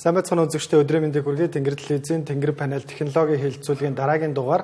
Сайн байцгаана үзэгчдээ өдрийн мэндийг хүргэе. Тэнгэр телевизийн Тэнгэр панел технологийн хэлэлцүүлгийн дараагийн дугаар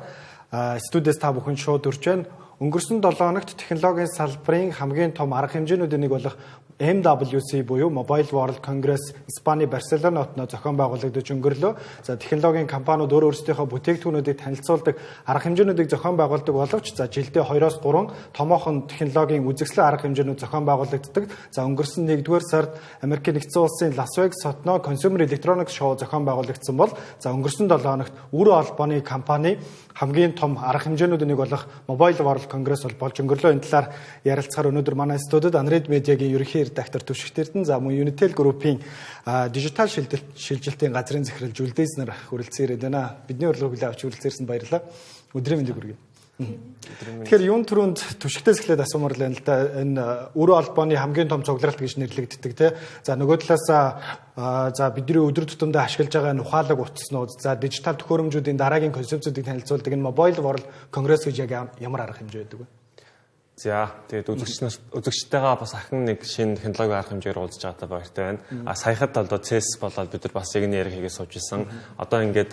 студиэс та бүхэн шууд үрж байна. Өнгөрсөн 7 хоногт технологийн салбарын хамгийн том арга хэмжээнүүдийн нэг болох MWC буюу Mobile World Congress Испани Барселона хотод зохион байгуулагдаж өнгөрлөө. За технологийн компаниуд өөрсдийнхөө бүтээгдэхүүнүүдийг танилцуулдаг арга хэмжээнүүдийг зохион байгуулдаг боловч за жилдээ 2-3 томоохон технологийн үзэсгэлэн арга хэмжээнүүд зохион байгуулагддаг. За өнгөрсөн 1-р сард Америкийн нэгдсэн улсын Лас Вегас хотноо Consumer Electronics Show зохион байгуулагдсан бол за өнгөрсөн 7 хоногт үр албаны компани хамгийн том арга хэмжээнүүдийн нэг болох Mobile World Congress болж өнгөрлөө. Энэ талаар ярилцахаар өнөөдөр манай студид Unread Media-гийн ерөнхий редактор Түшигт Эрдэнэ за мөн Unitel Group-ийн дижитал шилжилтийн газрын захирал Жүлдээс нар хүрэлцэн ирээд байна. Бидний урилгыг хүлээн авч хүрэлцээрсэн баярлалаа. Өдрийн мэндийг хүргэе. Тэгэхээр юун түрүүнд Түшигтээс эхлээд асуумаар л байна л да. Энэ үр албаны хамгийн том цугларалт гэж нэрлэгддэг тий. За нөгөө талаас за бидний өдөр тутамдаа ашиглаж байгаа ухаалаг утаснууд за дижитал төхөөрөмжүүдийн дараагийн концепцүүдийг танилцуулдаг энэ Mobile World Congress гэж яг ямар арга хэмжээ байдаг вэ? За тэгээд үзэгчтэйгээ бас ахин нэг шинэ технологийн арга хэмжээгээр уулзж байгаатай баяртай байна. Саяхад одоо CES болоод бид нар бас яг нэг яриг хийгээ сууж исэн. Одоо ингээд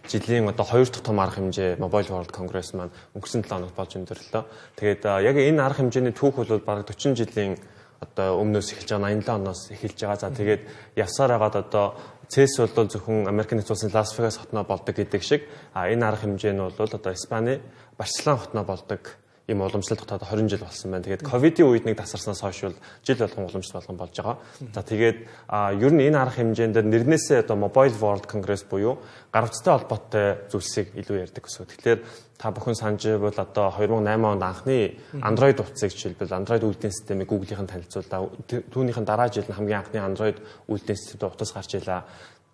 жилийн одоо 2 дахь том арга хэмжээ Mobile World Congress маань өнгөрсөн 7 хоногт болж өндөрлөө. Тэгээд яг энэ арга хэмжээний түүх бол бараг 40 жилийн одоо өмнөөс эхэлж байгаа 87 оноос эхэлж байгаа. За тэгээд явсаар хагаад одоо CES бол зөвхөн Америкийн нэгдсэн улсын Лас Вегас хотноо болдог гэдэг шиг энэ арга хэмжээ нь бол одоо Испани Барселона хотноо болдог ийм уламжлалт хотод 20 жил болсон байна. Тэгээд ковидын үед нэг тасарснаас хойш бол жил болгон уламжлалт болгон болж байгаа. За тэгээд ер нь энэ арга хэмжээнд нэрнээсээ одоо Mobile World Congress буюу гар утастай холбоотой зүйлсийг илүү ярьдаг гэсэн. Тэгэхээр та бүхэн санаж байвал одоо 2008 онд анхны Android утсыг жишээлбэл Android үйлдвэрлэлийн системийг Google-ийн танилцууллаа. Түүнийхэн дараа жил нь хамгийн анхны Android үйлдвэрлэлийн системд утас гарч илаа.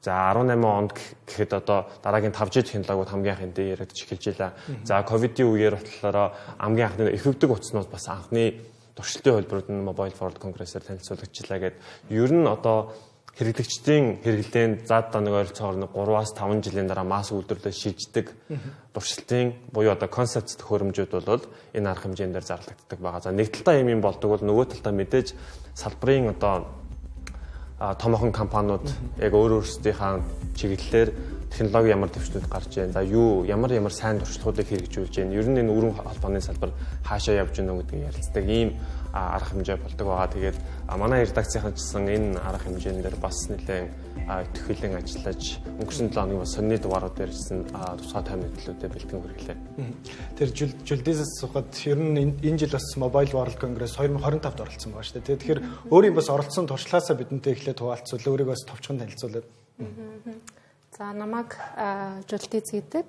За 18 онд гэхэд одоо дараагийн 5G технологиуд хамгийн анхны дээр яригдж эхэлж илаа. За ковидын үеэр болохоор хамгийн анхны эвхэгдэг утаснууд бас анхны туршилтын хөлбөрүүд нь Mobile World Congress-ээр танилцуулагдчихлаа гэдэг. Ер нь одоо хэрэглэгчдийн хэрэглээнд зад нэг ойролцоогоор 3-5 жилийн дараа масс үйлдвэрлэлд шийддэг туршилтын буюу одоо концепт төхөөрөмжүүд бол энэ арга хэмжээнд дээр зарлагддаг байгаа. За нэг талдаа юм болдог бол нөгөө талдаа мэдээж салбарын одоо томоохон компаниуд яг өөрсдийнхээ чиглэлээр технологи ямар дэвшлүүд гарч байна. За юу ямар сайн туршлагуудыг хэрэгжүүлж байна. Ер нь энэ өргөн холбооны салбар хаашаа явж байна гэдгийг ярилцдаг ийм арга хэмжээ болдог байгаа. Тэгээд манай редакцийн чсан энэ арга хэмжээнд дээр бас нэлээд идэвхжүүлэн ажиллаж өнгөрсөн 7 хоногийн сонины дугаарууд дээрсэн тусгай таймны төлөвтэй бэлтгэн хүргэлээ. Тэр Жүлдээс сухад ер нь энэ жил бас Mobile World Congress 2025-д оролцсон байгаа шүү дээ. Тэгэхээр өөрийн бас оролцсон туршлагаасаа бидэнтэй эхлээд хуваалцвал өөрийгөө бас товчхон танилцуулаад. За намайг Жүлдээс гэдэг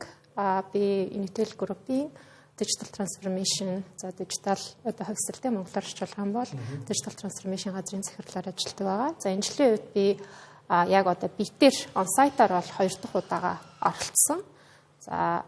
би Unitel Group-ийн Digital Transformation за дижитал одоо хувьсэлтэй монголоор орчуулах юм бол Digital Transformation газрын захирлаар ажилладаг байгаа. За энэ жилийн үед би яг одоо битээр on-site-аар бол 2 дахь удаага оролцсон. За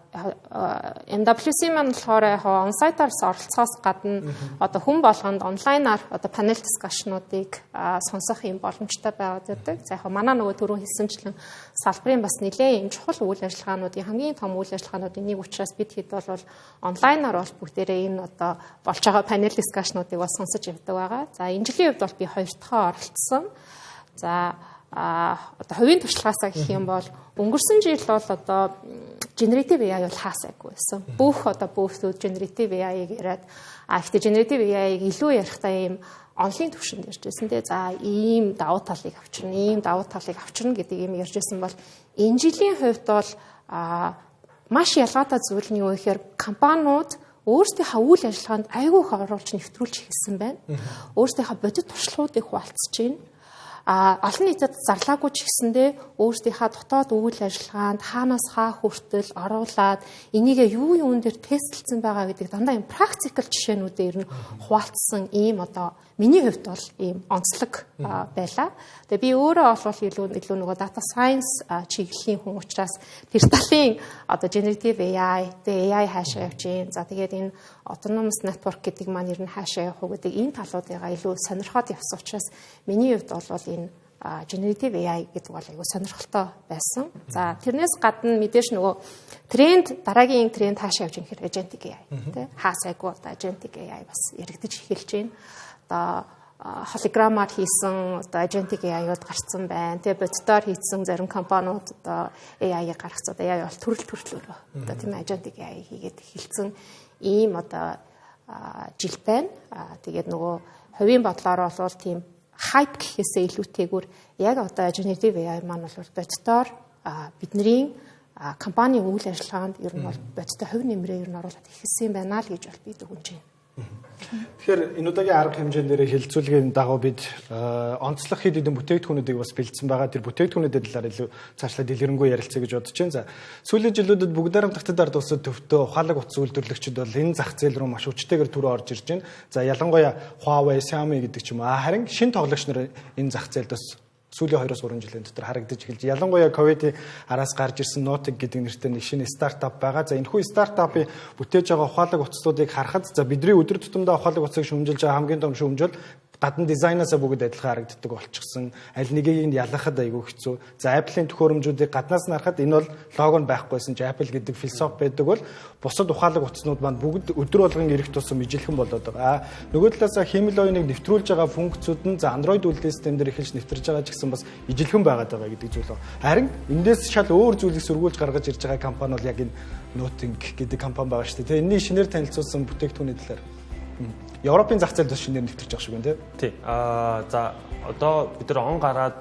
MWC маань болохоор on-site-аас оролцохоос гадна одоо хүн болгонд онлайнаар одоо панел дискшнуудыг сонсох юм боломжтой байгаад байдаг. За яг манай нөгөө түрүү хэлсэнчлэн салбарын бас нэлээд юм чухал үйл ажиллагаануудын хамгийн том үйл ажиллагаануудын нэг учраас бид хэд бол онлайнаар бол бүгдээрээ энэ одоо болж байгаа панел дискшнуудыг бас сонсож явдаг байгаа. За энэ жилийн үед бол би 2 дахь оролцсон. За одоо хувийн туршлагаасаа гэх юм бол өнгөрсөн жил бол одоо generative AI бол хаасайгүй байсан. Бүх одоо бөөсүүд generative AI-г яриад гэхдээ generative AI-г илүү ярихдаа ийм онлын түвшинд ярьж байсан те. За ийм давуу талыг авчирна гэдэг юм ярьж байсан бол энэ жилийн хувьд бол маш ялгаатай зүйл нь юу гэхээр компаниуд өөрсдийнхөө үйл ажиллагаанд айгүй их оруулж нэвтрүүлж хэлсэн байна. Өөрсдийнхөө бодит туршлагуудыг хуваалцж байна. Олон нийтэд зарлаагүй ч гэсэндээ өөрсдийнхээ дотоод үйл ажиллагаанд хаанаас хаа хүртэл оруулаад энийгээ юу юун дээр тестэлсэн байгаа гэдэг дандаа юм практикал жишээнүүдээр нь хуваалцсан ийм одоо миний хувьд бол ийм онцлог байлаа. Тэгээ би өөрөө олвол илүү нөгөө data science чиглэлийн хүн учраас тэр талын одоо generative AI, тэгээ AI хаашаа явж гин. За тэгээд энэ autonomous network гэдэг маань ер нь хаашаа явах уу гэдэг энэ талуудыгаа илүү сонирхоод явсан учраас миний хувьд бол энэ generative AI гэдэг бол айгүй сонирхолтой байсан. За тэрнээс гадна мэдээж нөгөө дараагийн тренд хаашаа явж байгаа хэрэг agentic AI тий хаасайгүй одоо agentic AI бас яригдж эхэлж байна. Одоо hologram-аар хийсэн одоо agentic AI-ууд гарцсан байна. Тэгээ боддоор хийсэн зарим компаниуд одоо AI-ыг гаргацсан. AI бол төрөлөөр одоо тийм agentic AI хийгээд эхэлсэн ийм одоо жил байна. Тэгээд нөгөө хувийн бодлоор бол тийм hype гэхээсээ илүүтэйгүр яг одоо generative AI маань бол боддоор бидний компани үйл ажиллагаанд ер нь бол бодтой хувь нэмрээ ер нь оруулаад ихэлсэн байна л гэж бол би дүгнэж байна. Тэгэхээр энэ удаагийн арга хэмжээндээ хилцүүлгийн дагуу бид онцлог хэд хэдэн бүтээгдэхүүнүүдийг бас бэлдсэн байгаа. Тэр бүтээгдэхүүнүүдийн талаар илүү цаашлаа дэлгэрэнгүй ярилцъя гэж бодож байна. За сүүлийн жилүүдэд бүгд найрамдагтад ард улсад төвдөө ухаалаг утас үйлдвэрлэгчид бол энэ зах зээл рүү маш хүчтэйгээр түрүү орж ирж байна. За ялангуяа Huawei, Xiaomi гэдэг ч юм уу. Харин шинэ тоглогч нар энэ зах зээлд бас сүүлийн 2-3 жилийн дотор харагдаж эхэлж ялангуяа ковидын араас гарч ирсэн Notic гэдэг нэртэй нэг шинэ стартап байгаа. За энэхүү стартапын бүтээж байгаа ухаалаг утаснуудыг харахад за бидний өдөр тутамдаа ухаалаг утсыг шүүмжилж байгаа хамгийн том шүүмжил гадна дизайнасаа бүгд адилхан харагддаг болчихсон. Аль нэгийг ялгахад айгүй хэцүү. За Apple-ийн төхөөрөмжүүдийг гаднаас нь харахад энэ бол лого нь байхгүйсэн ч Apple гэдэг философи байдаг бол бусад ухаалаг утаснууд маань бүгд өдөр болгон ирэх тусам ижилхэн болоод байгаа. Нөгөө талаасаа химэл оюуныг нэвтрүүлж байгаа функцүүд нь за Android үйлдвэрлэлийн систем дээр эхэлж нэвтэрж байгаа ч гэсэн бас ижилхэн байгаад байгаа гэдэг зүйл байна. Харин эндээс шал өөр зүйлийг сөргүүлж гаргаж ирж байгаа компани бол яг энэ Noting гэдэг компани байгаа шүү дээ. Тэгээ энэний шинээр танилцуулсан бүтээгдэхүүний талаар Европын зах зээлд бас шинээр нэвтэрч байгаа шүү гэн тий. За одоо бид нар он гараад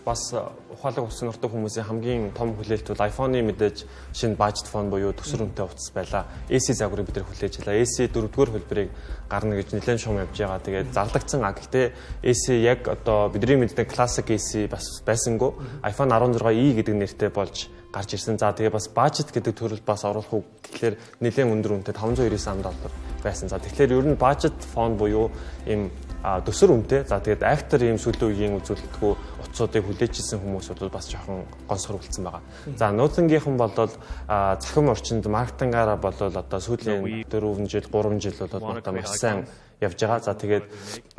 бас ухаалаг утас нурдаг хүмүүсийн хамгийн том хүлээлт бол iPhone-ы мэдээж шинэ budget phone буюу төсөр үнэтэй утас байлаа. AC загварыг бид нар хүлээж байлаа. AC 4-р хөлбөрийг гарна гэж нэлээд шуум явж байгаа. Тэгээд зарлагдсан. Гэхдээ AC яг одоо бидний мэддэг classic AC бас байсангүй. iPhone 16e гэдэг нэртэй болж гарч ирсэн. За тэгээ бас budget гэдэг төрөл бас оруулах уу гэхлээр нэлээд өндөр үнэтэй $599 байсан. За тэгэхээр ер нь budget phone буюу ийм төсөр үнэтэй. За тэгээд actor ийм сүүлийн үеийн үзүүлэлтгүй утсуудыг хүлээжсэн хүмүүс бол бас жоохон гонсгор үлдсэн байгаа. За Noting-ийнхэн бол захим орчинд маркетингаараа бол одоо сүүлийн 4 жил 3 жил бол одоо маш сайн явж байгаа. За тэгээд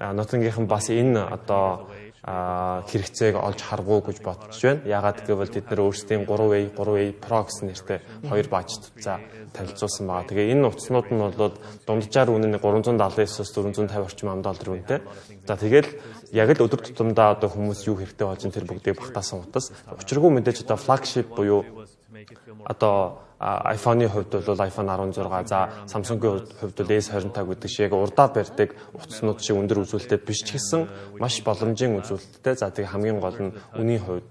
Noting-ийнхэн бас энэ одоо хэрэгцээг олж харгуу гэж бодож байна. Яагаад гэвэл тэд нар өөрсдийн 3A Pro гэсэн нэртэй хоёр бажт утсаа танилцуулсан байгаа. Тэгээ энэ утаснууд нь бол дунджаар үнэ $379-аас $450 орчим $1 үнэтэй. За тэгэл яг л өдөр тутамдаа одоо хүмүүс юу хэрэгтэй болж тэр бүгдийг багтаасан утас. Учиргүй мэдээж одоо flagship буюу одоо iPhone-ийн хувьд бол iPhone 16, за Samsung-ийн хувьд бол S20 гэдэг шиг урдаа барьдаг утаснууд шиг өндөр үзүүлэлттэй биш ч гэсэн маш боломжийн үзүүлэлттэй. За тэгээ хамгийн гол нь үнийн хувьд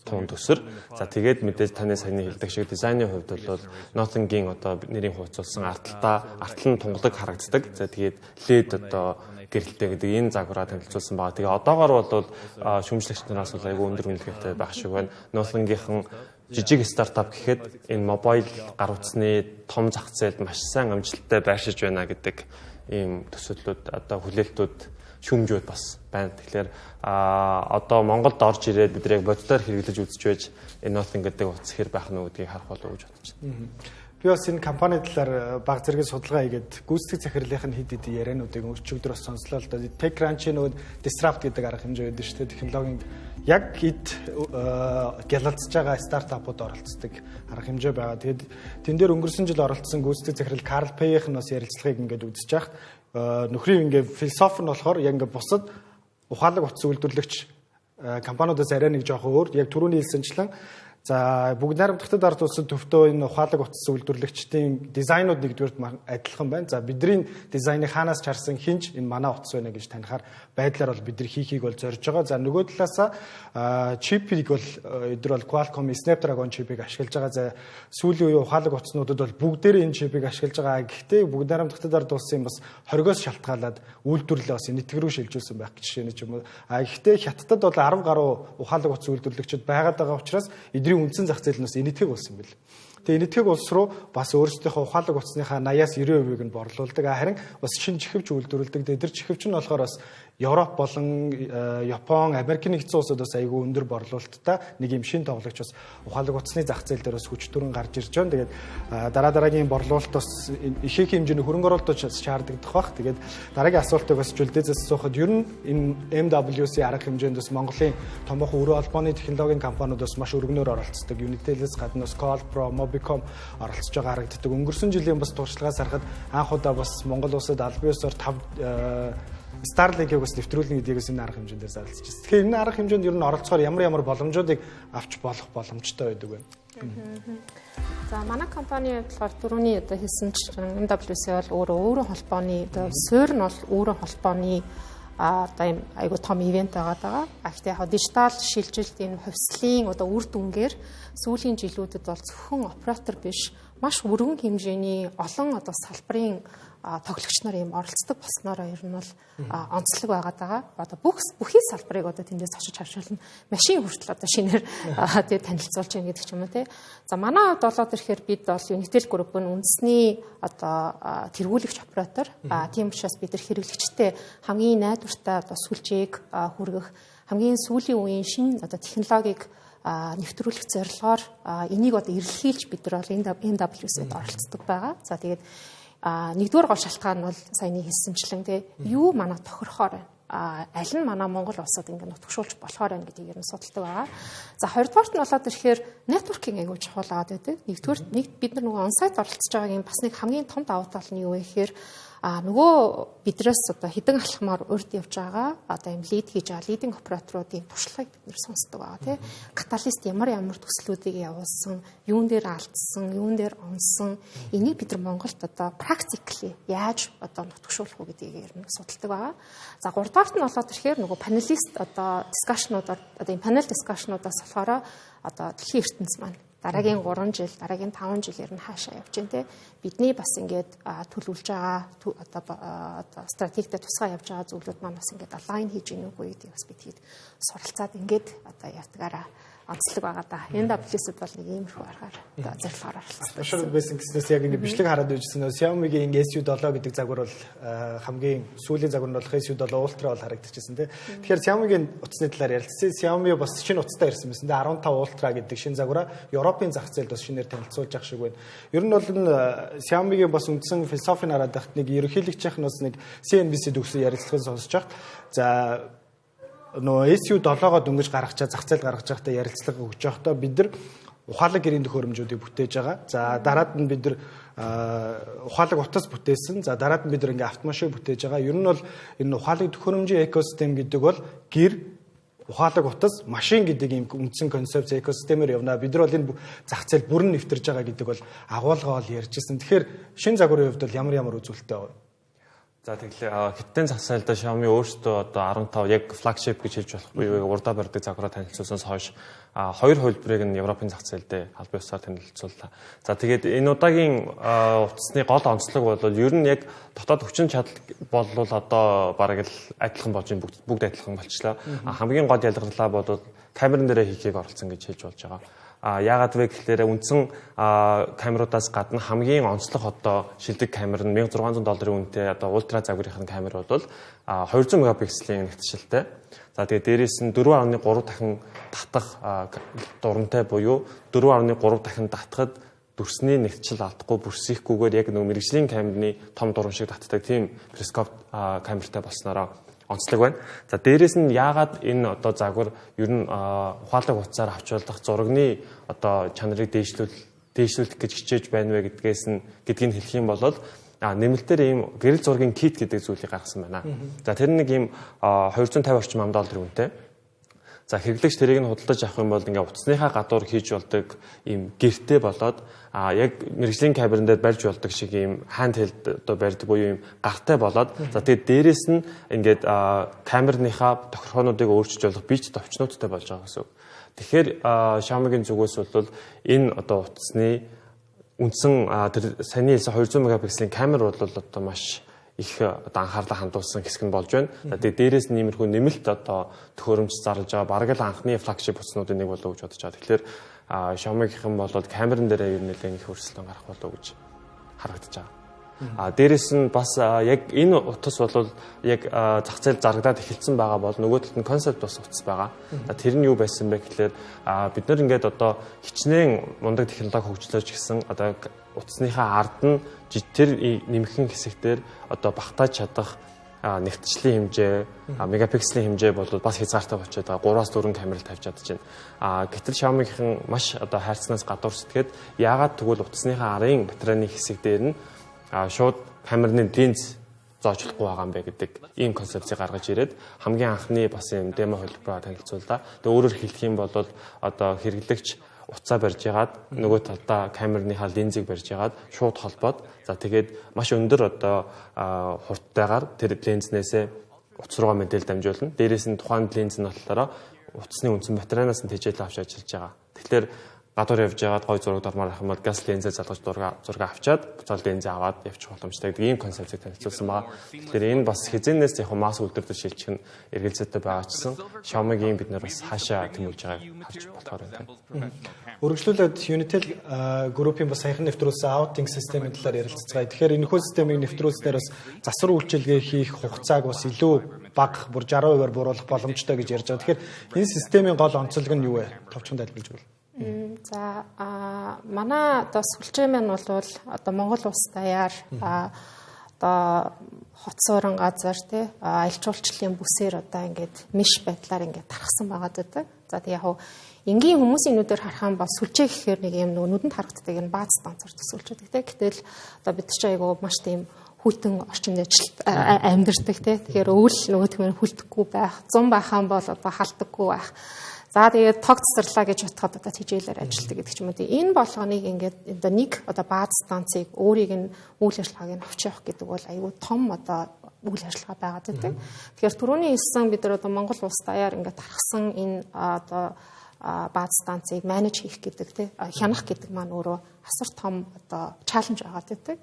туун төсөр. За тэгээд мэдээж таны саяны хэлдэг шиг дизайны хувьд бол Noting-ийн одоо нэрийн хуудассан артал нь тунгалаг харагддаг. За тэгээд LED одоо гэрэлтэй гэдэг энэ загвараа танилцуулсан байгаа. Тэгээ одоогоор бол шүүмжлэгч нараас бол айгүй өндөр үнэлгээтэй байх шиг байна. Noting-ийн жижиг стартап гэхэд энэ мобайл гар утасны том зах зээлд маш сайн амжилттай байршиж байна гэдэг ийм төсөөллүүд одоо хүлээлтүүд шүүмжүүд бас байна. Тэгэхээр одоо Монголд орж ирээд бид яг боддоор хэрэглэж үзэж байж энэ Noting гэдэг утас хэр байх нь гэдгийг харах болов уу гэж бодож байна. Би бас энэ компани талаар баг зэрэг судалгаа хийгээд гүйцэтгэх захирлынх нь хэд хэдэн яриануудыг өчигдөр бас сонслоо л да. TechCrunch-ийн нөгөө Disrupt гэдэг арга хэмжээ байдаг шүү дээ. Технологийн яг гялалцж байгаа стартапууд оролцдог арга хэмжээ байгаа. Тэгээд тэн дээр өнгөрсөн жил оролцсон гүйцэтгэх захирал Carl Pei-ийн бас ярилцлагыг ингээд үзэж байхад нөхрийн ингээд философи нь болохоор яг ингээд бусад ухаалаг утас үйлдвэрлэгч компаниудаас арай нэг жоохон өөр. Яг түрүүний хэлсэнчлэн за бүгд найрамдагтад ард улсад төвдөө энэ ухаалаг утас үйлдвэрлэгчдийн дизайнууд нэгдүгээрт адилхан байна. За бидний дизайныг хаанаас ч харсан хинж энэ манай утас байна гэж танихаар байдлаар бол бидний хийхийг бол зорж байгаа. За нөгөө талаасаа чипийг бол эдгээр бол Qualcomm Snapdragon чипийг ашиглаж байгаа. За сүүлийн үеийн ухаалаг утаснуудад бол бүгдээрээ энэ чипийг ашиглаж байгаа. Гэхдээ бүгд найрамдагтад ард улсын бас хоригоос шалтгаалаад үйлдвэрлэлээ бас нэтгэрүү шилжүүлсэн байх жишээ нь ч юм уу. Гэхдээ Хятадд бол 10 гаруй ухаалаг утас үйлдвэрлэгчид байгаад байгаа учраас үндсэн зах зээл нь бас энэтхэг болсон юм бэл. Тэгээ энэтхэг улс руу бас өөрсдийнхөө ухаалаг утасныхаа 80-аас 90%-ийг нь борлуулдаг. Харин бас шинэ чихвч үйлдвэрлэдэг. Тэр чихвч нь болохоор бас Европ болон Япон, Америкийн нэгдсэн улсууд бас айгүй өндөр борлуулалттай нэг юм шин тоглогч бас ухаалаг утасны зах зээл дээр бас хүч төрөн гарч ирж байна. Тэгээд дараагийн борлуулалт бас их хэмжээний хөрөнгө оруулалт шаарддаг бах. Тэгээд дараагийн асуултыг бас Жүлдээзээс асуухад ер нь энэ MWC арга хэмжээнд бас Монголын томоохон өрөө холбооны технологийн компаниуд бас маш өргөнөөр оролцдог. Unitel-с гадна Qualcomm, Mobicom оролцож байгаа харагддаг. Өнгөрсөн жилийн бас туршлагаас харахад анх удаа бас Монгол улсад албан ёсоор Starlink-ийг бас нэвтрүүлнэ гэдгээс энэ арга хэмжээндээр зарлаж байна. Тэгэхээр энэ арга хэмжээнд ер нь оролцохоор ямар боломжуудыг авч болох боломжтой байдаг вэ? За манай компани болохоор түрүүний одоо хэлсэнчлэн MWC бол өөрөө холбооны одоо суурь нь бол өөрөө холбооны одоо юм айгуу том ивент байгаа. Гэхдээ яг дижитал шилжилт энэ хувьслын одоо үр дүнгээр сүүлийн жилүүдэд бол зөвхөн оператор биш маш өргөн хэмжээний олон одоо салбарын тоглогч нар юм оролцдог болсноор ер нь бол онцлог байгаа. Одоо бүхий салбарыг одоо тэндээс очиж хавшуулна. Машин хүртэл одоо шинээр тэгээ танилцуулж байгаа гэдэг ч юм уу тий. За манай болоод ирэхээр бид бол Unitel Group нь үндэсний одоо тэргүүлэгч оператор. Тийм учраас бид нар хэрэглэгчтэй хамгийн найдвартай одоо сүлжээг хүргэх хамгийн сүүлийн үеийн шинэ одоо технологиг нэвтрүүлэх зорилгоор энийг одоо эрэлхийлж бид нар бол MWC-д оролцдог байгаа. За тэгээд нэгдүгээр гол шалтгаан нь бол саяны хэлсэнчлэн тий юу манай тохирохоор байна. Аль нь манай Монгол улсад ингэ нутгшуулж болохоор байна гэдгийг ер нь судалдаг байгаа. За хоёрдугаарт нь болоод ирэхээр networking аягүй чухал байдаг. Нэгдүгээр бид нар нөгөө on-site оролцож байгаагийн бас нэг хамгийн том давуу тал нь юу вэ гэхээр нөгөө бидрээс одоо хідэн алхмаар урд явж байгаа одоо юм лид хийж байгаа лидинг операторуудын туршлагыг бид нэр сонсдог байгаа тий. Каталист ямар төслүүдийг явуулсан, юун дээр алдсан, юун дээр онсон энийг бид нар Монголд одоо practically яаж одоо нутгшуулах уу гэдгийг ер нь судалдаг байгаа. За гуравдугаарт нь болоод ирэхээр нөгөө панелист одоо дискшнуудаар одоо энэ панел дискшнуудаас болохоор одоо дэлхийн ертөнц маань дараагийн 3 жил, дараагийн 5 жилээр нь хаашаа явж байна те. Бидний бас ингээд төлөвлөж байгаа одоо стратегитэй тусгай явж байгаа зүйлүүд маань бас ингээд алайн хийж гинэ үгүй гэдгийг бас бид суралцаад ингээд одоо явдгаараа онцлог байгаа да. Энэ WC-д бол нэг иймэрхүү аргаар одоо зорилгоор оролцсон. Visual Basics-ээс яг ингэ бичлэг хараад үзсэн нөө Xiaomi-гийн SU7 гэдэг загвар бол хамгийн сүүлийн загвар нь болох SU7 Ultra бол харагдчихсан тийм. Тэгэхээр Xiaomi-гийн утасны талаар ярилцсан. Xiaomi бас шинэ утастай ирсэн байсан. 15 Ultra гэдэг шинэ загвараа Европын зах зээлд бас шинээр танилцуулж явах шиг байна. Ер нь бол энэ Xiaomi-гийн бас үндсэн философи хараад байхад нэг ерөнхийлөгчийнх нь бас нэг CNBC-д өгсөн ярилцлагыг сонсож байхад за нөө SU7-гоо дөнгөж гаргачаа зах зээл гаргаж байхдаа ярилцлага өгч байхдаа бид нар ухаалаг гэрийн төхөөрөмжүүдийг бүтээж байгаа. За дараад нь бид нар ухаалаг утас бүтээсэн. За дараад нь бид нар ингээ автомашин бүтээж байгаа. Ер нь бол энэ ухаалаг төхөөрөмжийн экосистем гэдэг бол гэр ухаалаг утас машин гэдэг ийм үндсэн концепц экосистемээр явна. Бид нар бол энэ зах зээл бүрэн нэвтэрж байгаа гэдэг бол агуулгаа бол ярьжсэн. Тэгэхээр шинэ загварын хувьд бол ямар үзүүлэлттэй байна? За тэгэхээр хиттэн зах зээлдээ Xiaomi өөрсдөө одоо 15 яг флагшип гэж хэлж болох буюу урдаа барьдаг загвараа танилцуулсанаас хойш хоёр хувилбарыг нь Европын зах зээлдээ аль биесээр танилцууллаа. За тэгээд энэ удаагийн утасны гол онцлог бол ер нь яг дотоод хүчин чадал болвол одоо бараг л адилхан болж бүгд адилхан болчлаа. Хамгийн гол ялгарлаа бол камерын дээрээ хийхийг оролцсон гэж хэлж болж байгаа. Яагаад вэ гэхээр үндсэн камеруудаас гадна хамгийн онцлог одоо шилдэг камер нь $1600 үнэтэй одоо ультра загварынхын камер бол 200 мегапикселийн нэгтшилтэй. За тэгээд дээрээс нь 4.3 дахин татах дурамтай буюу 4.3 дахин татахад дүрсний нэгтшил алдахгүй бүрсэхгүйгээр яг нэг мэргэжлийн камерны том дурам шиг татдаг тийм перископ камертай болсноороо онцлог байна. За дээрээс нь яагаад энэ одоо загвар ер нь ухаалаг утсаар авчруулах зурагны одоо чанарыг дээшлүүлэх гэж хичээж байна вэ гэдгийг хэлэх юм бол нэмэлтээр ийм гэрэл зургийн кит гэдэг зүйлийг гаргасан байна. За тэр нэг ийм $250 орчим үнэтэй. За хэрэглэгч тэрийг нь худалдаж авах юм бол ингээ утасныхаа гадуур хийж болдог ийм гэртэй болоод яг мэргэжлийн камерын дээр барьж болдог шиг ийм handheld одоо барьдаг буюу ийм гартай болоод за тэгээд дээрэс нь ингээд камерныхаа тохиргоонуудыг өөрчилж болох бич товчнуудтай болж байгаа гэсэн үг. Тэгэхээр Xiaomi-гийн зүгээс бол энэ одоо утасны үндсэн тэр саний хэлсэн 200 мегапикселийн камер бол одоо маш их одоо анхаарлаа хандуулсан хэсэг нь болж байна. Тэгээд дээрээс нь иймэрхүү нэмэлт одоо төхөөрөмж зарлаж байгаа бараг л анхны флагшип утаснуудын нэг болов гэж бодож байгаа. Тэгэхээр Xiaomi-гийнхэн бол камерын дээр ер нь нэлээд их хөрслөн гарах болов гэж харагдаж байгаа. Дээрээс нь бас яг энэ утас бол яг зах зээл зарагдаад эхэлсэн байгаа бол нөгөө талд нь концепт бас утас байгаа. Тэр нь юу байсан бэ гэхээр бид нар ингээд одоо хичнээн мундаг технологи хөгжлөөж гисэн одоо утасныхаа ард нь тэр нэмхэн хэсэгтэр одоо багтааж чадах нэгтчлийн хэмжээ, мегапикселийн хэмжээ бол бас хязгаартай болчиход байгаа. 3-4 камер тавьж чадж байна. Гэтэл Xiaomi-ийн маш одоо хайрцагнаас гадуур сэтгэхэд яагаад тэгвэл утасныхаа арын батарейны хэсэг дээр нь шууд камерны линз зоожлохгүй байгаа юм бэ гэдэг ийм концепцийг гаргаж ирээд хамгийн анхны бас юм демо хэлбэрээр танилцууллаа. Тэгээ өөрөөр хэлэх юм бол одоо хэрэглэгч утсаа барьж ягаад нөгөө талдаа камерныхаа линзийг барьж ягаад шууд холбоод за тэгээд маш өндөр одоо хурдтайгаар тэр линзнээсээ утас руугаа мэдээлэл дамжуулна. Дээрээс нь тухайн линз нь болохоор утасны үндсэн материалаас нь тэжээлэл авч ажиллаж байгаа. Тэгэхээр гадуур явж байгаад гой зураг дормоор ах юм бол газ линзээ залгаж зураг авчаад буцаал линзээ аваад явчих боломжтой гэдэг ийм концепцийг танилцуулсан байгаа. Тэгэхээр энэ бас хизээнээс яг масс үлдэрдэг шилжих нь эргэлзээтэй байгаагчсан. Xiaomi-гийн бид нар бас хаашаа тэмүүлж байгааг харж болохоор байна. Үргэлжлүүлээд Unitel группийн бас саяхан нэвтрүүлсэн аутинг системийн талаар ярилцгаая. Тэгэхээр энэхүү системийг нэвтрүүлснээр бас засвар үйлчилгээ хийх хугацааг бас илүү бага, бүр 60% бууруулах боломжтой гэж ярьж байгаа. Тэгэхээр энэ системийн гол онцлог нь юу вэ? Товчхон тайлбарлаж өгвөл. За манай одоо сүлжээ маань бол одоо Монгол улс даяар одоо хот суурин газар тий аялал жуулчлалын бүсээр одоо ингээд миш байдлаар ингээд тархсан байгаа гэдэг. За тэг яг энгийн хүмүүсийн нүдээр харах юм бол сүлжээ гэхээр нэг юм нүдэнд харагддаг энэ бааз станцаар төсөөлж байдаг. Гэтэл одоо бид ч айгу маш тийм хүйтэн орчинд амьдардаг тий. Тэгэхээр өвөл нөгөө тийм хүлдэхгүй байх, зам байхаан бол одоо халтдаггүй байх. За тэгээд тог цэцэрлаа гэж бодоход одоо тижээлээр ажилтдаг гэдэг ч юм уу. Энэ болгоныг ингээд одоо нэг одоо бааз станцыг өөрийг нь үйл ажиллагааг нь авч явах гэдэг бол аюу том одоо үйл ажиллагаа байгаад байдаг. Тэгэхээр түрүүний хэлсэн бид нар одоо Монгол улс даяар ингээд тархсан энэ одоо бааз станцыг менеж хийх гэдэг тий хянах гэдэг маань өөрөө асар том одоо чаленж байгаад байдаг.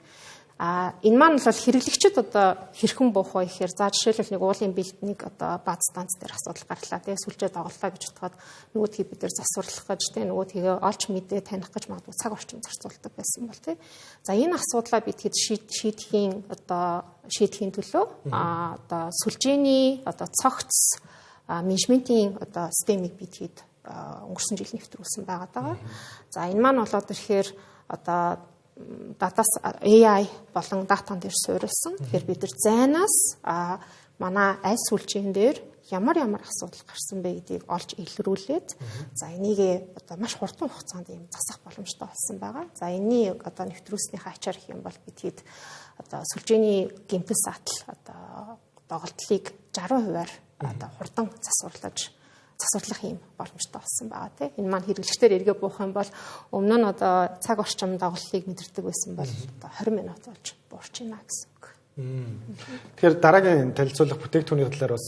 Энэ маань бол хэрэглэгчид одоо хэрхэн буух вэ гэхээр за жишээлбэл нэг уулын бэлтнийг одоо бааз станц дээр асуудал гарлаа тэгээ сүлжээ доголлоо гэж бодоход нөгөөдгийг бид нэр засварлах гэж тэгээ нөгөөдгийг олж мэдээ таних гэж магадгүй цаг орчим зарцуулдаг байсан бол тий. За энэ асуудлаа бид хэд шийдэхийн төлөө одоо сүлжээний одоо цогц менежментийн одоо системийг бид хэд өнгөрсөн жил нэвтрүүлсэн байгаа. За энэ маань болоод ирэхээр одоо датас AI болон датан дээр суурилсан. Тэгэхээр бид нар зайнаас манай аль сүлжээн дээр ямар асуудал гарсан бэ гэдгийг олж илрүүлээд за энийг одоо маш хурдан хугацаанд юм засах боломжтой болсон байгаа. За энийг одоо нэвтрүүлснийхээ ачаар их юм бол бид хэд одоо сүлжээний гэмтэл сатал одоо доголдлыг 60%-аар одоо хурдан засварлах юм боломжтой болсон байгаа тийм. Энэ маань хэрэглэгчдэр эргээ буух юм бол өмнө нь одоо цаг орчим доголлыг мэдэрдэг байсан бол одоо 20 минут болж буурч байна гэсэн үг. Тэгэхээр дараагийн танилцуулах бүтээгдэхүүний талаар бас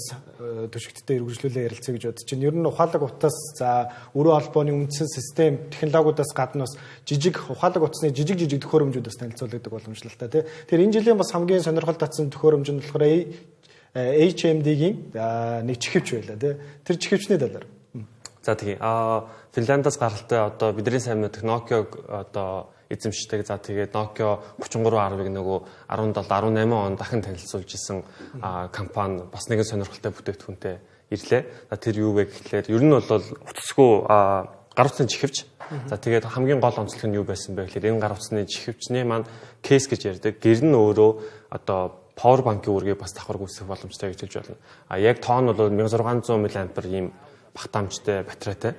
төшөгттэй үргэлжлүүлээ ярилцъя гэж бодож байна. Ер нь ухаалаг утас за өрөө холбооны үндсэн систем технологиудаас гадна бас жижиг ухаалаг утасны жижиг төхөөрөмжүүд бас танилцуулдаг боломжтой тийм. Тэгэхээр энэ жилийн бас хамгийн сонирхол татсан төхөөрөмж нь болохоор HMD-гийн нэг чихвч байлаа тий. Тэр чихвчний талаар. За тэгээ. Финляндаас гаралтай одоо бидний сайн мэдэх Nokia одоо эзэмшдэг. За тэгээд Nokia 3310-ыг нөгөө 17 18 он дахин танилцуулж исэн компани бас нэгэн сонирхолтой бүтээгдэхүүнтэй ирлээ. За тэр юу вэ гэхлээр ер нь бол утасгүй гар утасны чихвч. За тэгээд хамгийн гол онцлог нь юу байсан бэ гэхлээр энэ гар утасны чихвчний маань кейс гэж ярьдаг. Гэр нь өөрөө одоо power bank-ийн үргийг бас давхар гүйцэх боломжтой гэж хэлж байна. Яг тоон бол 1600 мАh ийм багтаамжтай батарейтай.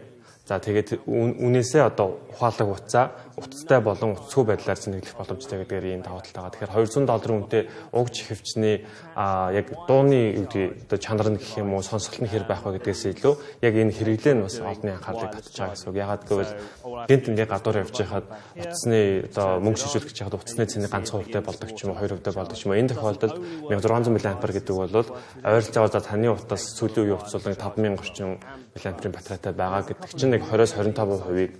За тэгээд үнээсээ одоо ухаалаг утастай болон утасгүй байдлаар зэнэглэх боломжтой гэдгээр ийм давуу тал байгаа. Тэгэхээр $200 үнэтэй уг чихвчний яг дууны одоо чанар нь гэх юм уу сонсголт нь хэр байх вэ гэдгээс илүү яг энэ хэрэглээ нь бас олонний анхаарлыг татж байгаа гэсэн үг. Ягаад гэвэл гэнт ингээ гадуур явж байхад утасны одоо мөнгө шишүүлэх гэж яхад утасны цэний ганцхан хувьтай болдог ч юм уу 2% болдог ч юм уу. Энэ тохиолдолд 1600 мАh гэдэг бол ойролцоогоор за таны утас сүүлийн үеийн утас бол 5000 орчим мАh-ийн батарейтай байгаа гэдэг чинь нэг 20-25%-ийг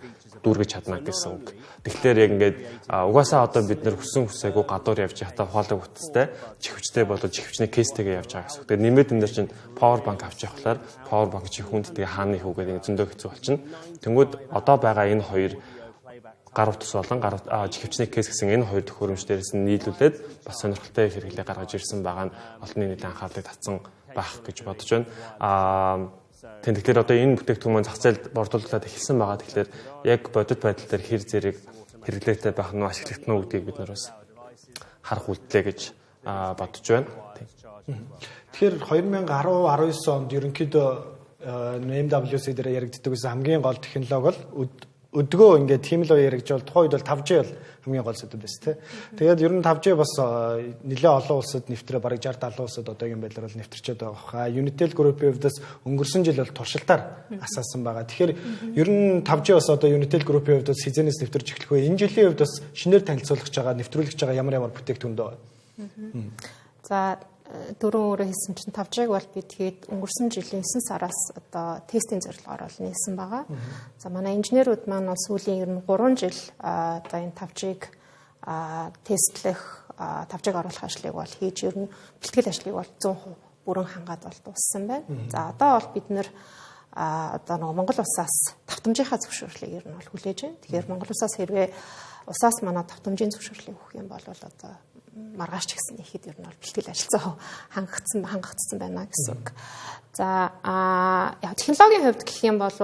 дүүргэж чадна гэсэн үг. Тэгэхээр яг ингээд угаасаа одоо бид нэр хүссэн хүсээгүй гадуур явж байхдаа ухаалаг утастай чихвчтэй болоод чихвчний кейстэйгээ явж байгаа гэсэн үг. Тэгээд нэмээд энэ дэр чинь power bank авч явахлаар power bank чи хүнд тэгээ хааны хүүгээд ингээд зөндөө хэцүү болчихно. Тэнгүүд одоо байгаа энэ хоёр гар утас болон чихвчний кейс гэсэн энэ хоёр төхөөрөмж дээрээс нь нийлүүлээд бас сонирхолтой хэрэглээ гаргаж ирсэн байгаа нь олонний нийтийн анхаарлыг татсан байх гэж бодож байна. Тэгэхээр одоо энэ бүтээгдэхүүн маань зах зээлд борлуулагдаад эхэлсэн байгаа. Тэгэхээр яг бодит байдал дээр хэр зэрэг хэрэглээтэй байх нь ашиглагдах нь гэдгийг бид нар бас харах үйлдэлээ гэж бодож байна. Тэгэхээр 2010-19 онд ерөнхийдөө MWC дээр яригддаг гэсэн хамгийн гол технологи бол өдгөө ингээд тийм л яригж бол тухайн үед бол 5G бол хамгийн гол зүйл байсан тий. Тэгээд ер нь 5G бас нэлээ олон улсад нэвтрээ бараг 60-70 улсад одоогийн байдлаар бол нэвтэрчээд байгаа. Unitel Group-ийн хувьдас өнгөрсөн жил бол туршилтаар асаасан байгаа. Тэгэхээр ер нь 5G бас одоо Unitel Group-ийн хувьдас хизэнээс нэвтэрч эхлэх вэ? Энэ жилийн хувьд бас шинээр танилцуулж байгаа, нэвтрүүлж байгаа ямар бүтээгдэхүүн дөө. За дөрөв өөрөө хийсэн чинь 5G-г бол би тэгээд өнгөрсөн жилийн 9 сараас одоо тестийн зорилгоор бол нээсэн байгаа. За манай инженерүүд маань бол сүүлийн ер нь 3 жил одоо энэ 5G-г тестлэх 5G-г оруулах ажлыг бол хийж ер нь бэлтгэл ажлыг бол 100% бүрэн хангаад бол дууссан байна. За одоо бол бид нэр одоо нэг Монгол улсаас давтамжийнхаа зөвшөөрлийг ер нь бол хүлээж байна. Тэгэхээр Монгол улсаас хэрвээ усаас манай давтамжийн зөвшөөрлийг өгөх юм бол одоо маргааш ч гэсэн ихэд ер нь бол бэлтгэл ажилцаа хангагдсан байна гэсэн үг. За технологийн хувьд гэх юм бол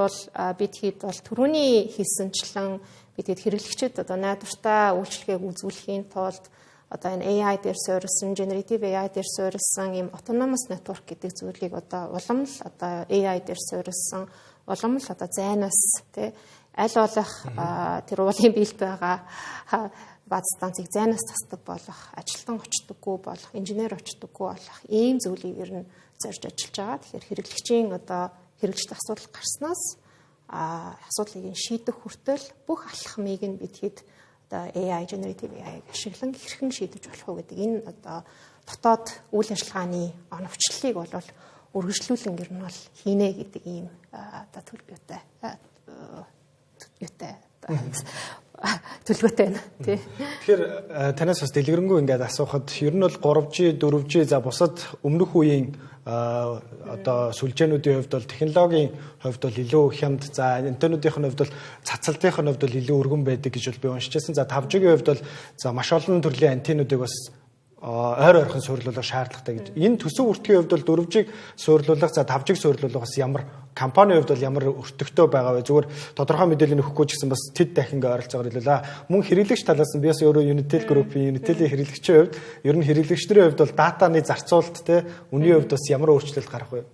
бид хэд бол түрүүний хийсэнчлэн бид хэд хэрэглэгчид одоо найдвартай үйлчлэгийг үзүүлэхийн тулд одоо энэ AI дээр суурилсан, generative AI дээр суурилсан ийм autonomous network гэдэг зүйлийг одоо улам л одоо AI дээр суурилсан, улам л одоо зайнаас тий аль болох тэр уулын биелд байгаа бааз станцыг зайнаас тасдаг болох, ажилтан очдоггүй болох, инженер очдоггүй болох ийм зүйлийг ер нь зорж ажиллаж байгаа. Тэгэхээр хэрэглэгчийн одоо хэрэглэгчд асуудал гарснаас асуудлыг шийдэх хүртэл бүх алхмыг нь бид хэд одоо AI, generative AI ашиглан хэрхэн шийдэж болох вэ гэдэг энэ одоо дотоод үйл ажиллагааны оновчлолыг бол үргэлжлүүлэн ер нь бол хийнэ гэдэг ийм одоо төлөвлөгөөтэй байна тий. Тэгэхээр танаас бас дэлгэрэнгүй ингээд асуухад ер нь бол 3G, 4G за бусад өмнөх үеийн одоо сүлжээнүүдийн хувьд бол технологийн хувьд бол илүү хямд, за интернетийн хувьд бол цацалтын хувьд бол илүү өргөн байдаг гэж бол би уншиж байсан. За 5G-ийн хувьд бол за маш олон төрлийн антеннуудыг бас ойр ойрхон суйрлуулах шаардлагатай гэж. Энэ төсөв үртгийн хувьд бол 4G суйрлуулах, за 5G суйрлуулах бас ямар компанийн хувьд бол ямар өртөгтэй байгаа вэ? Зүгээр тодорхой мэдээлэл өгөхгүй ч гэсэн бас тэд дахин ойролцоогоор хэлүүлээ. Мөн хэрэглэгч талаас нь би бас өөрөө Unitel Group-ийн Unitel-ийн хэрэглэгчийн хувьд ер нь хэрэглэгчдийн хувьд бол датаны зарцуулалт те үнийн хувьд бас ямар өөрчлөлт гарах вэ?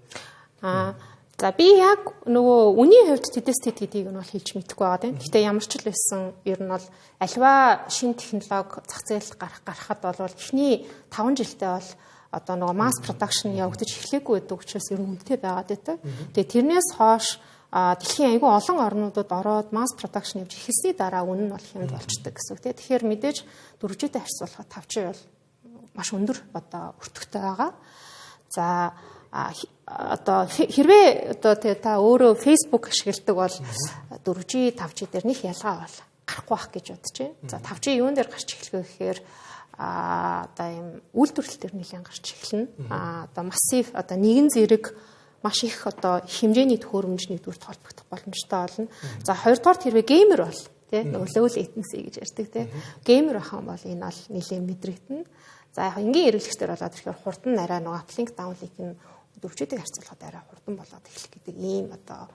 За би яг нөгөө үнийн хувьд тэдэс тэд гэдгийг нь бол хэлж мэдэхгүй байгаа тийм. Гэхдээ ямар ч л байсан ер нь бол альва шинэ технологи зах зээлд гарахад бол эхний 5 жилдээ бол одоо нөгөө масс production явагдаж эхлэхгүй байдаг учраас ер нь үнэтэй байгаад байдаг. Тэгээ тэрнээс хойш дэлхийн айгүй олон орнуудад ороод масс production явж эхэлсний дараа үнэ нь бол хямд болчдөг гэсэн үг тийм. Тэгэхээр мэдээж 4G-тэй харьцуулахад 5G бол маш өндөр одоо өртөгтэй байгаа. За одоо хэрвээ одоо та өөрөө Facebook ашигладаг бол 4G, 5G дээр нэг ялгаа бол гарахгүй байх гэж бодож байна. За 5G юун дээр гарч эхлэх вэ гэхээр одоо ийм үйлдвэрлэл дээр нэлээд гарч эхэлнэ. Одоо массив одоо нэгэн зэрэг маш их одоо хэмжээний төхөөрөмж нэгдүгээр холбогдох боломжтой болно. За хоёрдугаар хэрвээ геймер бол тий нөгөө low latency гэж ярьдаг тий. Геймер ахын бол энэ бол нэлээд мэдрэгдэнэ. За яг энгийн хэрэглэгчдэр болоод ирэхээр хурдан арай нөгөө uplink downlink нь 4G-тэй харьцуулахад арай хурдан болоод эхлэх гэдэг ийм одоо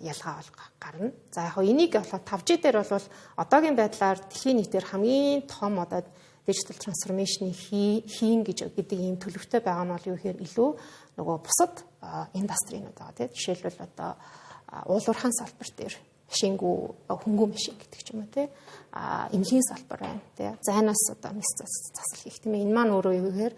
ялгаа гарна. За яг энийг болохоор 5G дээр бол одоогийн байдлаар дэлхийн нийтээр хамгийн том одоо digital transformation хийн гэдэг ийм төлөвтэй байгаа нь бол юу гэхээр илүү нөгөө бусад индастринууд байгаа тийм. Жишээлбэл одоо уулуурхаан салбар дээр машингүй хөнгөө машин гэдэг ч юм уу тийм. Эмнэлгийн салбар байна тийм. Зайнаас одоо мис засал хийх тийм. Энэ маань өөрөө юу гэхээр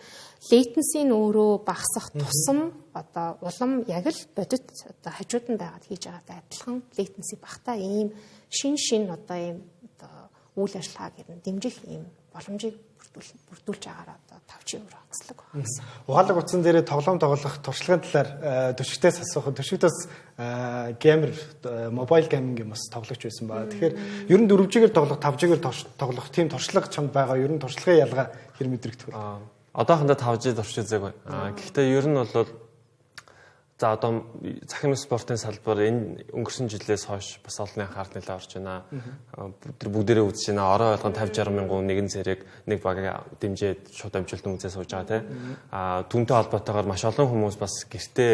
latency нь өөрөө багасах тусам одоо улам яг л бодит одоо хажууд нь байгаад хийж байгаатай адилхан latency багтаа ийм шин одоо ийм одоо үйл ажиллагааг ер нь дэмжих ийм боломжийг бүрдүүлж байгаараа одоо 5G өөр хангалттай байна гэсэн. Угаалаг утсан дээрээ тоглоом тоглох туршлагын талаар төшигтээс асуух. Төшигтээс геймер мобайл гейминг юм бас тоглож байсан ба. Тэгэхээр ер нь 4G-гээр тоглох, 5G-гээр тоглох тийм туршлага чамд байгаа. Ер нь туршлагын ялгаа хэр мэдрэгдэх вэ? Одоохондоо 5G турш үзээгүй. Гэхдээ ер нь бол за одоо цахим спортын салбар энэ өнгөрсөн жилээс хойш бас олонний анхаарал нэлээд орж байна. Тэр бүгдээрээ үзэж байна. Орой болгон 50-60 мянган нэгэн зэрэг нэг багийг дэмжиж шууд амжилтанд үзээ сууж байгаа тийм. Түүнтэй холбоотойгоор маш олон хүмүүс бас гэртээ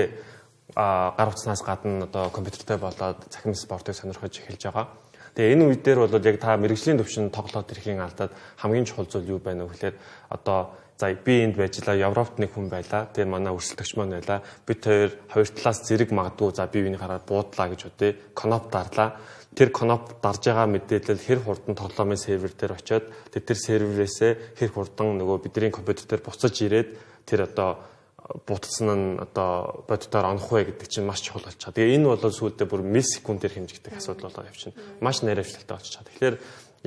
гар утснаас гадна одоо компьютертэй болоод цахим спортыг сонирхож эхэлж байгаа. Тэгээ энэ үед дээр бол яг та мэрэгжлийн төвшин тоглоод ирэхийн алдаад хамгийн чухал зүйл юу байна вэ гэхээр одоо за би энд байжлаа, Европт нэг хүн байлаа. Тэгээ манай өрсөлдөгч маань байлаа. Бид хоёр талаас зэрэг магадгүй за бие биений хараад буудлаа гэж үтэй. Коноп дарлаа. тэр коноп дарж байгаа мэдээлэл хэр хурдан тоглоомын сервер дээр очиод тэр серверээсээ хэр хурдан нөгөө бидний компьютер дээр буцаж ирээд тэр одоо бутсан нь одоо боддоор онох вэ гэдэг чинь маш чухал болчиход. Тэгээ энэ бол сүүлдээ бүр миллисекундээр хэмжигдэх асуудал болоод явчихна. Маш наривчлалтай болчиход. Тэгэхээр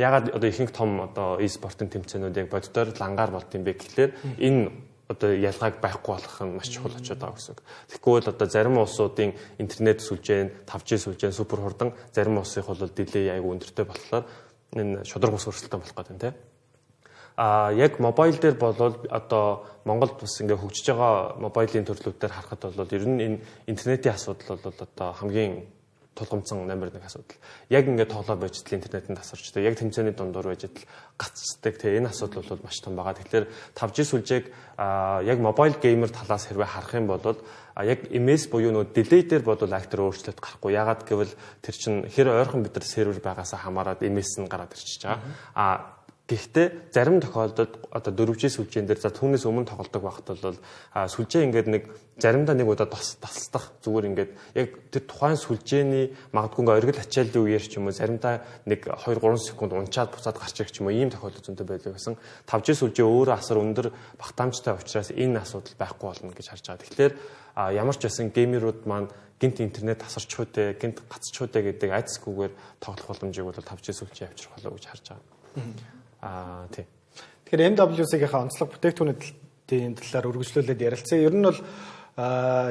ягаад одоо ихэнх том одоо e-спортын тэмцээнүүд яг боддоор лангаар болд юм бэ гэхлээр энэ одоо ялгааг байхгүй болох нь маш чухал очиод байгаа гэсэн үг. Тэгэхгүй бол одоо зарим улсуудын интернет сүлжээ, 5G сүлжээ супер хурдан, зарим улсынх бол дилей айгүй өндөртэй болохоор энэ шудраг ус өрсөлдөөн болох гэдэг нь тийм. Яг мобайл дээр болвол одоо Монголд бас ингээ хөгжиж байгаа мобайлын төрлүүдээр харахад бол ер нь энэ интернетийн асуудал бол одоо хамгийн тулгымцсан номер 1 асуудал. Яг ингээ тоглоо байж тал интернетэнд тасарчдаг. Яг тэмцээний дундуур байж тал гаццдаг. Тэгээ энэ асуудал бол маш том байгаа. Тэгэхээр 5G сүлжээг яг мобайл геймер талаас хэрвээ харах юм бол яг MS буюу нөө delay дээр бол актер өөрчлөлт гарахгүй. Ягаад гэвэл тэр чинь хэр ойрхон бид нар сервер байгаасаа хамаарат MS нь гараад ирчихэж байгаа. Гэхдээ зарим тохиолдолд одоо 4G сүлжээн дээр за түүнээс өмнө тоглодог багт бол сүлжээ ингээд нэг заримдаа нэг удаа тасдах зүгээр ингээд яг тэр тухайн сүлжээний магадгүй оргил ачааллын үеэр ч юм уу заримдаа нэг 2-3 секунд унчаад буцаад гарч ирэх ч юм уу ийм тохиолдол зөндөө байдаг гэсэн. 5G сүлжээ өөрөө асар өндөр багтаамжтай учраас энэ асуудал байхгүй болно гэж харж байгаа. Тэгэхээр ямар ч байсан геймерүүд маань гинт интернет тасарч хуйтай, гинт гацч хуйтай гэдэг айцгүйгээр тоглох боломжийг бол 5G сүлжээ авчрах болов гэж харж байгаа. Тийм. Тэгэхээр MWC-ийн онцлог бүтээгдэхүүнүүдийн талаар үргэлжлүүлээд ярилцсан. Ер нь бол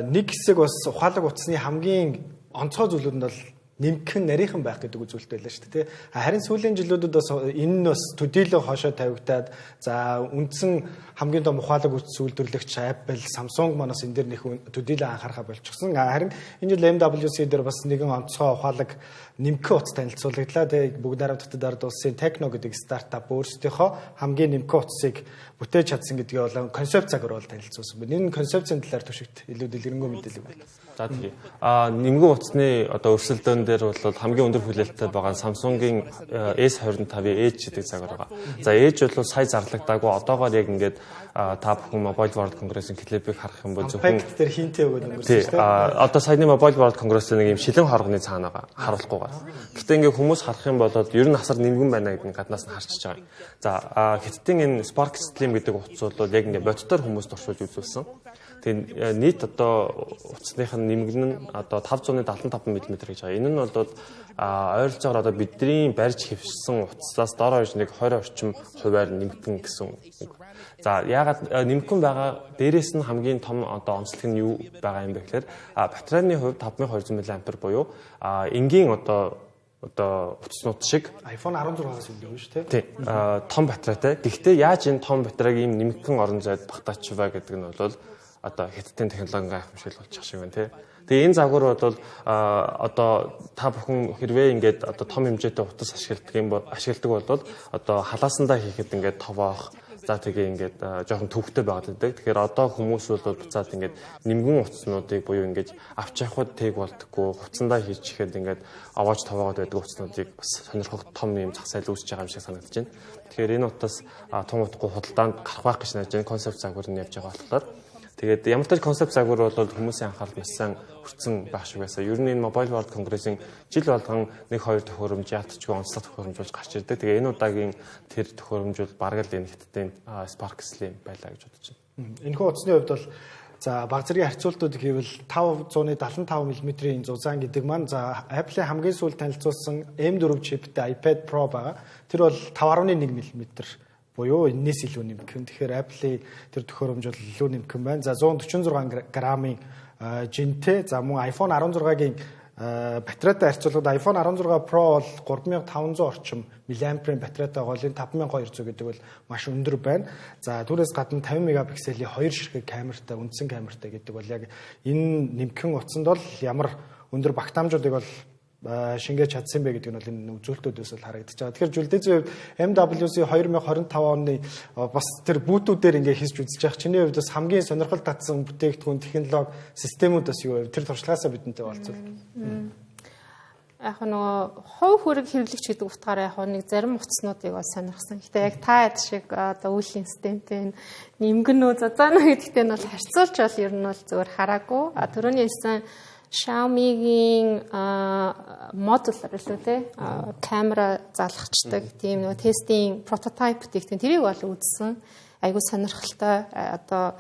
нэг хэсэг бас ухаалаг утасны хамгийн онцгой зүйлүүд нь бол нэмхэн нарийнхан байх гэдэг үзүүлэлт байлаа шүү дээ. Харин сүүлийн жилүүдэд бас энэ нь бас төдийлөн хошоо тавигдаад за үндсэн хамгийн том ухаалаг утас үйлдвэрлэгч Apple, Samsung манаас энэ дэр нэг төдийлөн анхаарахаа болчихсон. Харин энэ жил MWC дээр бас нэгэн онцгой ухаалаг нэмхэн утас танилцуулагдлаа. Тэгээ бүгд найрамд дотоод ард улсын Tecno гэдэг стартап өөрсдийнхөө хамгийн нэмхэн утасыг бүтээж чадсан гэдгийг бол концепт цагаар бол танилцуулсан байна. Энэ концепцийн талаар түшигт илүү дэлгэрэнгүй мэдээлэл байна. За тийм. Нэмгэн утасны одоо өрсөлдөөн дээр бол хамгийн өндөр хүлээлттэй байгаа Samsung-ийн S25 Edge гэдэг цагаар байгаа. За Edge бол сая зарлагдаагүй одоогоор яг ингээд та бүхэн Mobile World Congress-ийн клипийг харах юм бол зөвхөн тэр хинтээ өгөөд өнгөрсөн шүү дээ. Одоо саяны Mobile World Congress-ийн нэг юм шилэн хоргоны цаана байгаа харуулахгүйгээр. Гэхдээ ингээд хүмүүс харах юм бол ер нь асар нэмгэн байна гэдэг гаднаас нь харчиж байгаа. За Хиттийн энэ Spark Slim гэдэг утас бол яг ингээд боддоор хүмүүс туршуулж үзүүлсэн. Тэгээд нийт одоо утасных нь нэмгэн нь одоо 575 мм гэж байгаа. Энэ нь бол ойролцоогоор одоо бидний барьж хэвшсэн утасаас дор хойш нэг 20 орчим хувиар нэмгэн гэсэн үг. За яагаад нэмгэн байгаа дээрээс нь хамгийн том одоо онцлог нь юу байгаа юм бэ гэхээр батарейны хувьд 5200 мАh буюу энгийн одоо утаснууд шиг iPhone 16-аас үлдээв шүү дээ. Тийм. Том батарейтай. Гэхдээ яаж энэ том батарейг ийм нэмгэн орон зайд багтаачваа гэдэг нь бол одоо Хиттийн технологийн гайхамшиг болчих шиг байна тий. Тэгээ энэ загвар бол одоо та бүхэн хэрвээ ингээд одоо том хэмжээтэй утас ашигладаг бол одоо халаасандаа хийхэд ингээд товоох за тэгээ ингээд жоохон төвхтэй байгаад байдаг. Тэгэхээр одоо хүмүүс бол буцаад ингээд нэмгэн утаснуудыг буюу ингээд авч явахд тэг болдоггүй хуцандаа хийж ихэд ингээд аваач товоогод байдаг утаснуудыг бас сонирхох том юм зах зээл үүсэж байгаа юм шиг санагдаж байна. Тэгэхээр энэ утас тун утгагүй худалдаанд гарах байх гэж найж байна. Концепт загвар нь явж байгаа болохоор тэгээд ямар ч концепт загвар бол хүмүүсийн анхаарал маш сайн хүрсэн байх шиг байсан. Ер нь энэ Mobile World Congress-ийн жил болгон 1-2 төхөөрөмж яалтчгүй онцлог төхөөрөмж болж гарч ирдэг. Тэгээ энэ удаагийн тэр төхөөрөмж бол бараг л энэ Хиттийн Spark Slim байлаа гэж бодож байна. Энэхүү утасны хувьд бол за баг зэргийн харьцуултууд гэвэл 575 мм-ийн зузаан гэдэг маань за Apple-ийн хамгийн сүүлд танилцуулсан M4 чиптэй iPad Pro байгаа. Тэр бол 5.1 мм буюу энэс илүү нэмгэн. Тэгэхээр Apple-ийн тэр төхөөрөмж бол илүү нэмгэн байна. За 146 граммын жинтэй. За мөн iPhone 16-гийн батарейтай харьцуулбал iPhone 16 Pro бол 3500 орчим мАh-ийн батарейтай гол энэ 5200 гэдэг бол маш өндөр байна. За түүнээс гадна 50 мегапикселийн 2 ширхэг камертай, үндсэн камертай гэдэг бол яг энэ нэмгэн утсанд бол ямар өндөр багтаамжуудыг бол шингээж чадсан бэ гэдэг нь бол энэ үзүүлэлтүүдээс бол харагдаж байгаа. Тэгэхээр Жүлдээзийн хувьд MWC 2025 оны бас тэр бүүтүүдээр ингээ хийж үзэж байгаа. Чиний хувьд бас хамгийн сонирхол татсан бүтээгдэхүүн технологи системүүд бас юу вэ? Тэр туршлагаасаа бидэнтэй болцвол. Яг нөгөө хувь хүрэг хэвлэгч гэдэг утгаараа яг нэг зарим утаснуудыг бол сонирхсан. Гэтэ яг та хэд шиг одоо үеийн системтэй нэмгэнөө зузаанаа гэдэгтэй нь бол харьцуулж бол ер нь бол зөвөр хараагүй. Төрөний хэлсэн Xiaomi-гийн модулаар л үү те камера залгачдаг тийм нөгөө тестийн прототип бүтээгдэхүүн тэрийг бол үзсэн. Айгуу сонирхолтой одоо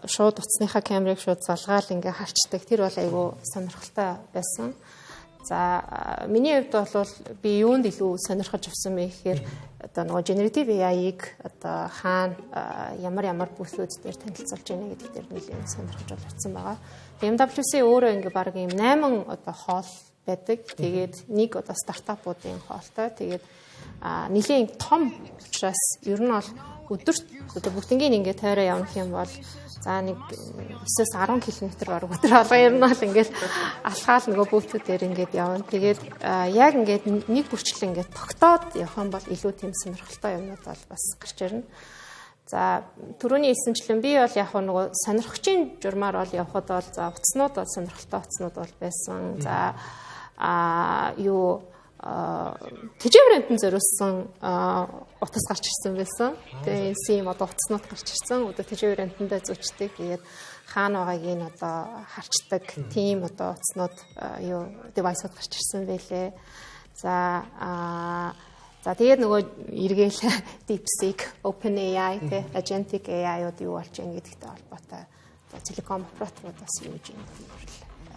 шууд утасныхаа камерыг шууд залгаал ингээ харчдаг. Тэр бол айгуу сонирхолтой байсан. За миний хувьд бол би юунд илүү сонирхож авсан бэ гэхээр одоо нөгөө generative AI-ыг одоо хаана ямар бүсүүд дээр танилцуулж байна гэдэг дээр нэлээд сонирхож авсан байгаа. MWC өөрөө ингээ баг юм 8 одоо хоол байдаг. Тэгээд нэг одоо стартапуудын хоолтой. Тэгээд нэлээд том учраас ер нь бол өдөрт одоо бүгднийг ингээ тойроо явах юм бол за нэг 9-10 км баруун өдөр алга ер нь бол ингээл алхаал нөгөө бүүтүүдээр ингээд явна. Тэгээд яг ингээд нэг бүрчлэн ингээд тогтоод явах юм бол илүү тийм сонирхолтой юмнууд бол бас гарч ирнэ. За түрүүний хэлсэнчлэн би бол яг нөгөө сонирхчийн журмаар бол явхад бол за утаснууд бол сонирхолтой утаснууд бол байсан. За тэжээврэнтэн зориулсан утас гарч ирсэн байсан. Тэгээ сим одоо утаснууд гарч ирсэн. Одоо тэжээврэнтэндээ зүчдэг. Тэгээд хаана байгааг нь одоо харчдаг тийм одоо утаснууд девайсууд гарч ирсэн байлээ. За тэгээд нөгөө эргээл DeepSeek, OpenAI, Agentic AI-уд юу болж байгаа гэдэгтэй холбоотой телеком операторуудаас юу гэж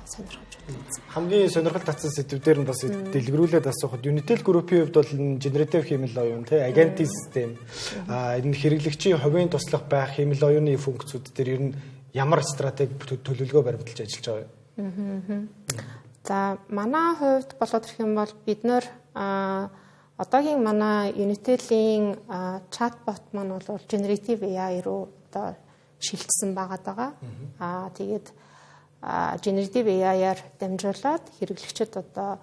сонирхож байна. Хамгийн сонирхол татсан сэдвээр нь бас дэлгэрүүлээд асуухад Unitel Group-ийн хувьд бол generative хэмэл оюун агенти систем энэ хэрэглэгчийн хувийн туслах байх хэмэл оюуны функцүүд дээр ер нь ямар стратеги төлөвлөгөө баримталж ажиллаж байгаа юм? За манай хувьд болоод ирэх юм бол бид нөр одоогийн манай Unitel-ийн чатбот маань бол generative AI руу одоо шилжсэн байгаа. Тэгээд generative AI-аар дамжуулаад хэрэглэгчид одоо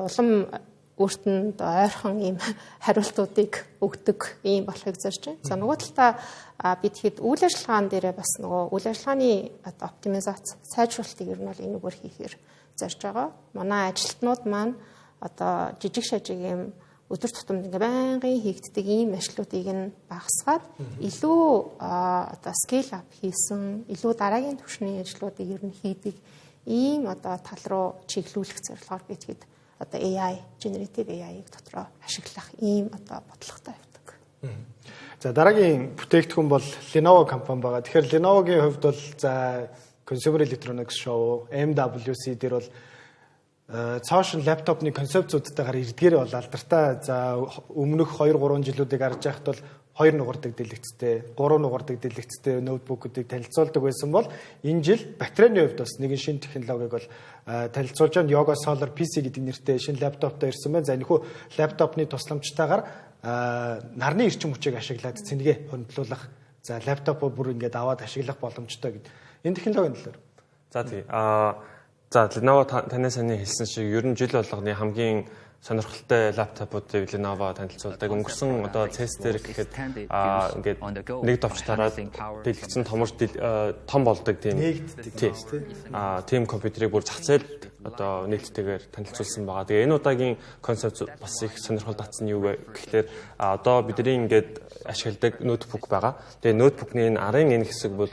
улам өөрт нь ойрхон ийм хариултуудыг өгдөг ийм болохыг зорж байна. За нөгөө талаа бид хэд үйл ажиллагаан дээрээ бас нөгөө үйл ажиллагааны одоо оптимизац сайжруулалтыг ер нь бол энэгээр хийхээр зорж байгаа. Манай ажилтнууд маань одоо жижиг шажиг юм өдөр тутамд ингээ байнгын хийгддэг ийм ажлуудыг нь багасгаад илүү одоо scale up хийсэн, илүү дараагийн түвшний ажлуудыг ер нь хийдэг ийм одоо тал руу чиглүүлэх зорилгоор бид хэд одоо AI, generative AI-г дотроо ашиглах ийм одоо бодлоготой явдаг. За дараагийн бүтээгдэхүүн бол Lenovo компани байгаа. Тэгэхээр Lenovo-гийн хувьд бол за Consumer Electronics Show, MWC дээр бол цаашин лаптопны концепцуудтайгаар ирдгээр бол алдартай. За өмнөх 2-3 жилүүдийг харж байхад бол 2 нугардаг дэлгэцтэй, 3 нугардаг дэлгэцтэй ноутбукуудыг танилцуулдаг байсан бол энэ жил батарейны хувьд бас нэгэн шинэ технологиг бол танилцуулж байгаа. Yoga Solar PC гэдэг нэртэй шинэ лаптоптой ирсэн байна. За энэхүү лаптопны тусламжтайгаар нарны эрчим хүчийг ашиглаад цэнэгээ хөндлүүлэх, за лаптопоо бүр ингээд аваад ашиглах боломжтой гэдэг. Энэ технологийн талаар. За тий. За Lenovo таны саний хэлсэн шиг ер нь жил болгоны хамгийн сонирхолтой лаптопуудыг Lenovo танилцуулдаг. Өнгөрсөн одоо CES дээр гэхэд ингээд нэг товч тараад дэлгэцэн том болдог тийм компьютерийг бүр зах зээлд одоо нийлдэгээр танилцуулсан байгаа. Тэгээ энэ удаагийн концепт бас их сонирхол татсан юу вэ гэхээр одоо бидний ингээд ашигладаг ноутбук байгаа. Тэгээ ноутбукны энэ арын энэ хэсэг бол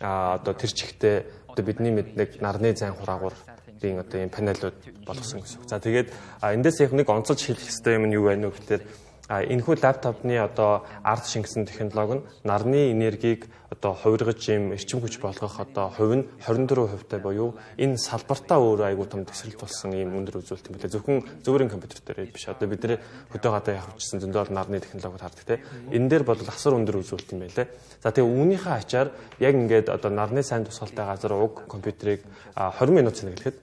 одоо тэр чигтээ одоо бидний мэддэг нарны зайн хураагур тийм одоо ийм панелууд болгосон гэсэн. За тэгээд эндээс яг нэг онцолж хэлэх хэрэгтэй юм нь юу байна вэ гэхээр энэхүү лаптопны одоо ард шингэсэн технологи нь нарны энергийг одоо хувиргаж ийм эрчим хүч болгох одоо хувь нь 24% буюу энэ салбартаа өөрөө айгүй том төсрэлт болсон ийм өндөр үзүүлэлт юм байна. Зөвхөн зөвөрийн компьютер дээр биш. Одоо бид нэр хөдөө гадаа явчихсан зөндөө нарны технологид хардаг те. Энэ дээр бол асар өндөр үзүүлэлт юм байлээ. За тэгээ үүнийхээ ачаар яг ингээд одоо нарны сайн тусгалтай газар уг компьютерийг 20 минут цэнэглэхэд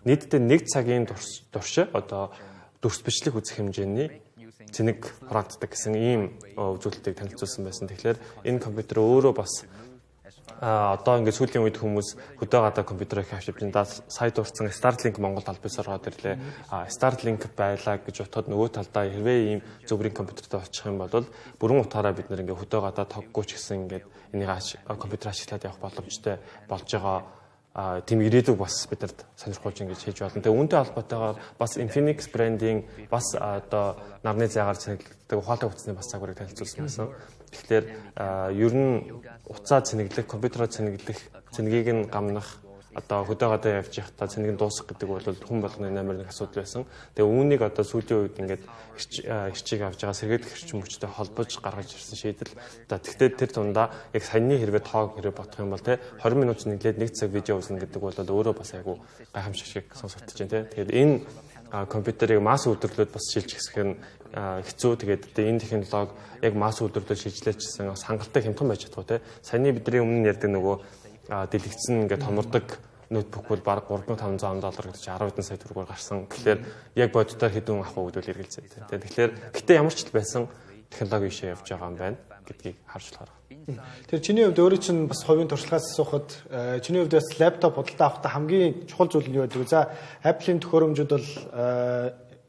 нийтдээ 1 цагийн турш одоо дүрс бичлэг үзэх хэмжээний цэнэг хураагддаг гэсэн ийм үзүүлэлтийг танилцуулсан байсан. Тэгэхээр энэ компьютер өөрөө бас одоо ингээд сүүлийн үед хүмүүс хөдөө гадаа компьютерыг авчиж байна. Сая дурдсан Starlink Монгол албаас ороод ирлээ. Starlink байлаа гэж бодоход нөгөө талдаа хэрвээ ийм зөвөрийн компьютертэй очих юм бол бүрэн утгаараа бид нэр ингээд хөдөө гадаа тоггүй ч гэсэн ингээд энийг компьютер ашиглаад явах боломжтой болж байгаа. Тийм ирээдүг бас бидэрт сонирхолж ингэж хийж байна. Тэгээ үүнтэй холбоотойгоор бас Infinix брендийн бас одоо нарны зайгаар цэнэглэдэг ухаалаг утасны бас цагварыг танилцуулсан байсан. Тэгэхээр ер нь уцаа цэнэглэх, компьютероо цэнэглэх, цэнэгийг нь гамнах, одоо хөдөөгөөдөө явж байхдаа цэнийг дуусгах гэдэг бол хүн болгоны амар нэг асуудал байсан. Тэгээ үүнийг одоо сүүлийн үед ингээд ирчиг авж байгаа сэргээдэх эрчим хүчтэй холбож гаргаж ирсэн шийдэл. Тэгтээ тэр тундаа яг саяны хэрвээ тоог бодох юм бол 20 минут нэглээд 1 цаг видео үзнэ гэдэг бол өөрөө бас айгүй гайхамшиг шиг сонсогдож байна. Тэгээд энэ компьютерийг масс үйлдвэрлэлд бас шилжих хэсэг нь хэцүү. Тэгээд энэ технологи яг масс үйлдвэрлэлд шилжлээчсэн бас хангалттай хямдхан байж чадах тий. Саяны бидний өмнө ярьдаг нөгөө дэлгэцэн ингээд томордог ноутбук бол баг $3,500 гэдэг чинь 10 хэдэн сая төгрөгөөр гарсан. Тэгэхээр яг бодитоор хэдэн авах уу гэдвэл эргэлзээ. Тэгэхээр гэтээ ямар ч байсан технологи ишээ явж байгаа юм байна гэдгийг харж болохоор. Тэр чиний хувьд өөрөө чинь бас хувийн туршлагаас асуухад чиний хувьд бас лаптоп худалдаа авахдаа хамгийн чухал зүйл нь юу байдаг вэ? За Apple-ийн төхөөрөмжүүд бол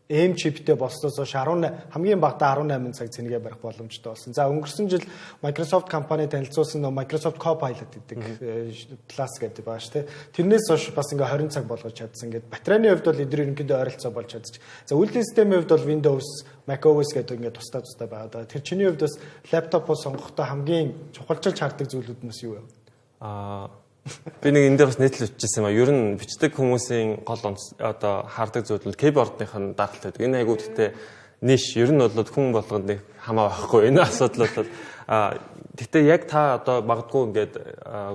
M chipтэй болсноос хойш хамгийн багадаа 18 цаг цэнэгээ барих боломжтой болсон. За өнгөрсөн жил Microsoft компани танилцуулсан Microsoft Copilot гэдэг класс гэдэг байгаа шүү дээ. Тэрнээс хойш бас ингээ 20 цаг болгож чадсан гэдэг. Батарейны хувьд бол эдгээр ерөнхийдөө ойролцоо болж чадчих. За үйлдвэрлэлийн системийн хувьд бол Windows, macOS гэдэг ингээ тустай байгаа. Тэр чиний хувьд бас лаптопоо сонгохдоо хамгийн чухалчилж хардаг зүйлүүд нь юу вэ? Би нэг энэ дээр бас нийтлэл бичижсэн юм а. Ер нь бичдэг хүмүүсийн гол одоо хардаг зүйл нь кейбордных нь даралт байдаг. Энэ айгуу гэхдээ ниш ер нь бол хүн болгонд нэг хамаа байхгүй. Энэ асуудал бол гэхдээ яг та одоо магадгүй ингээд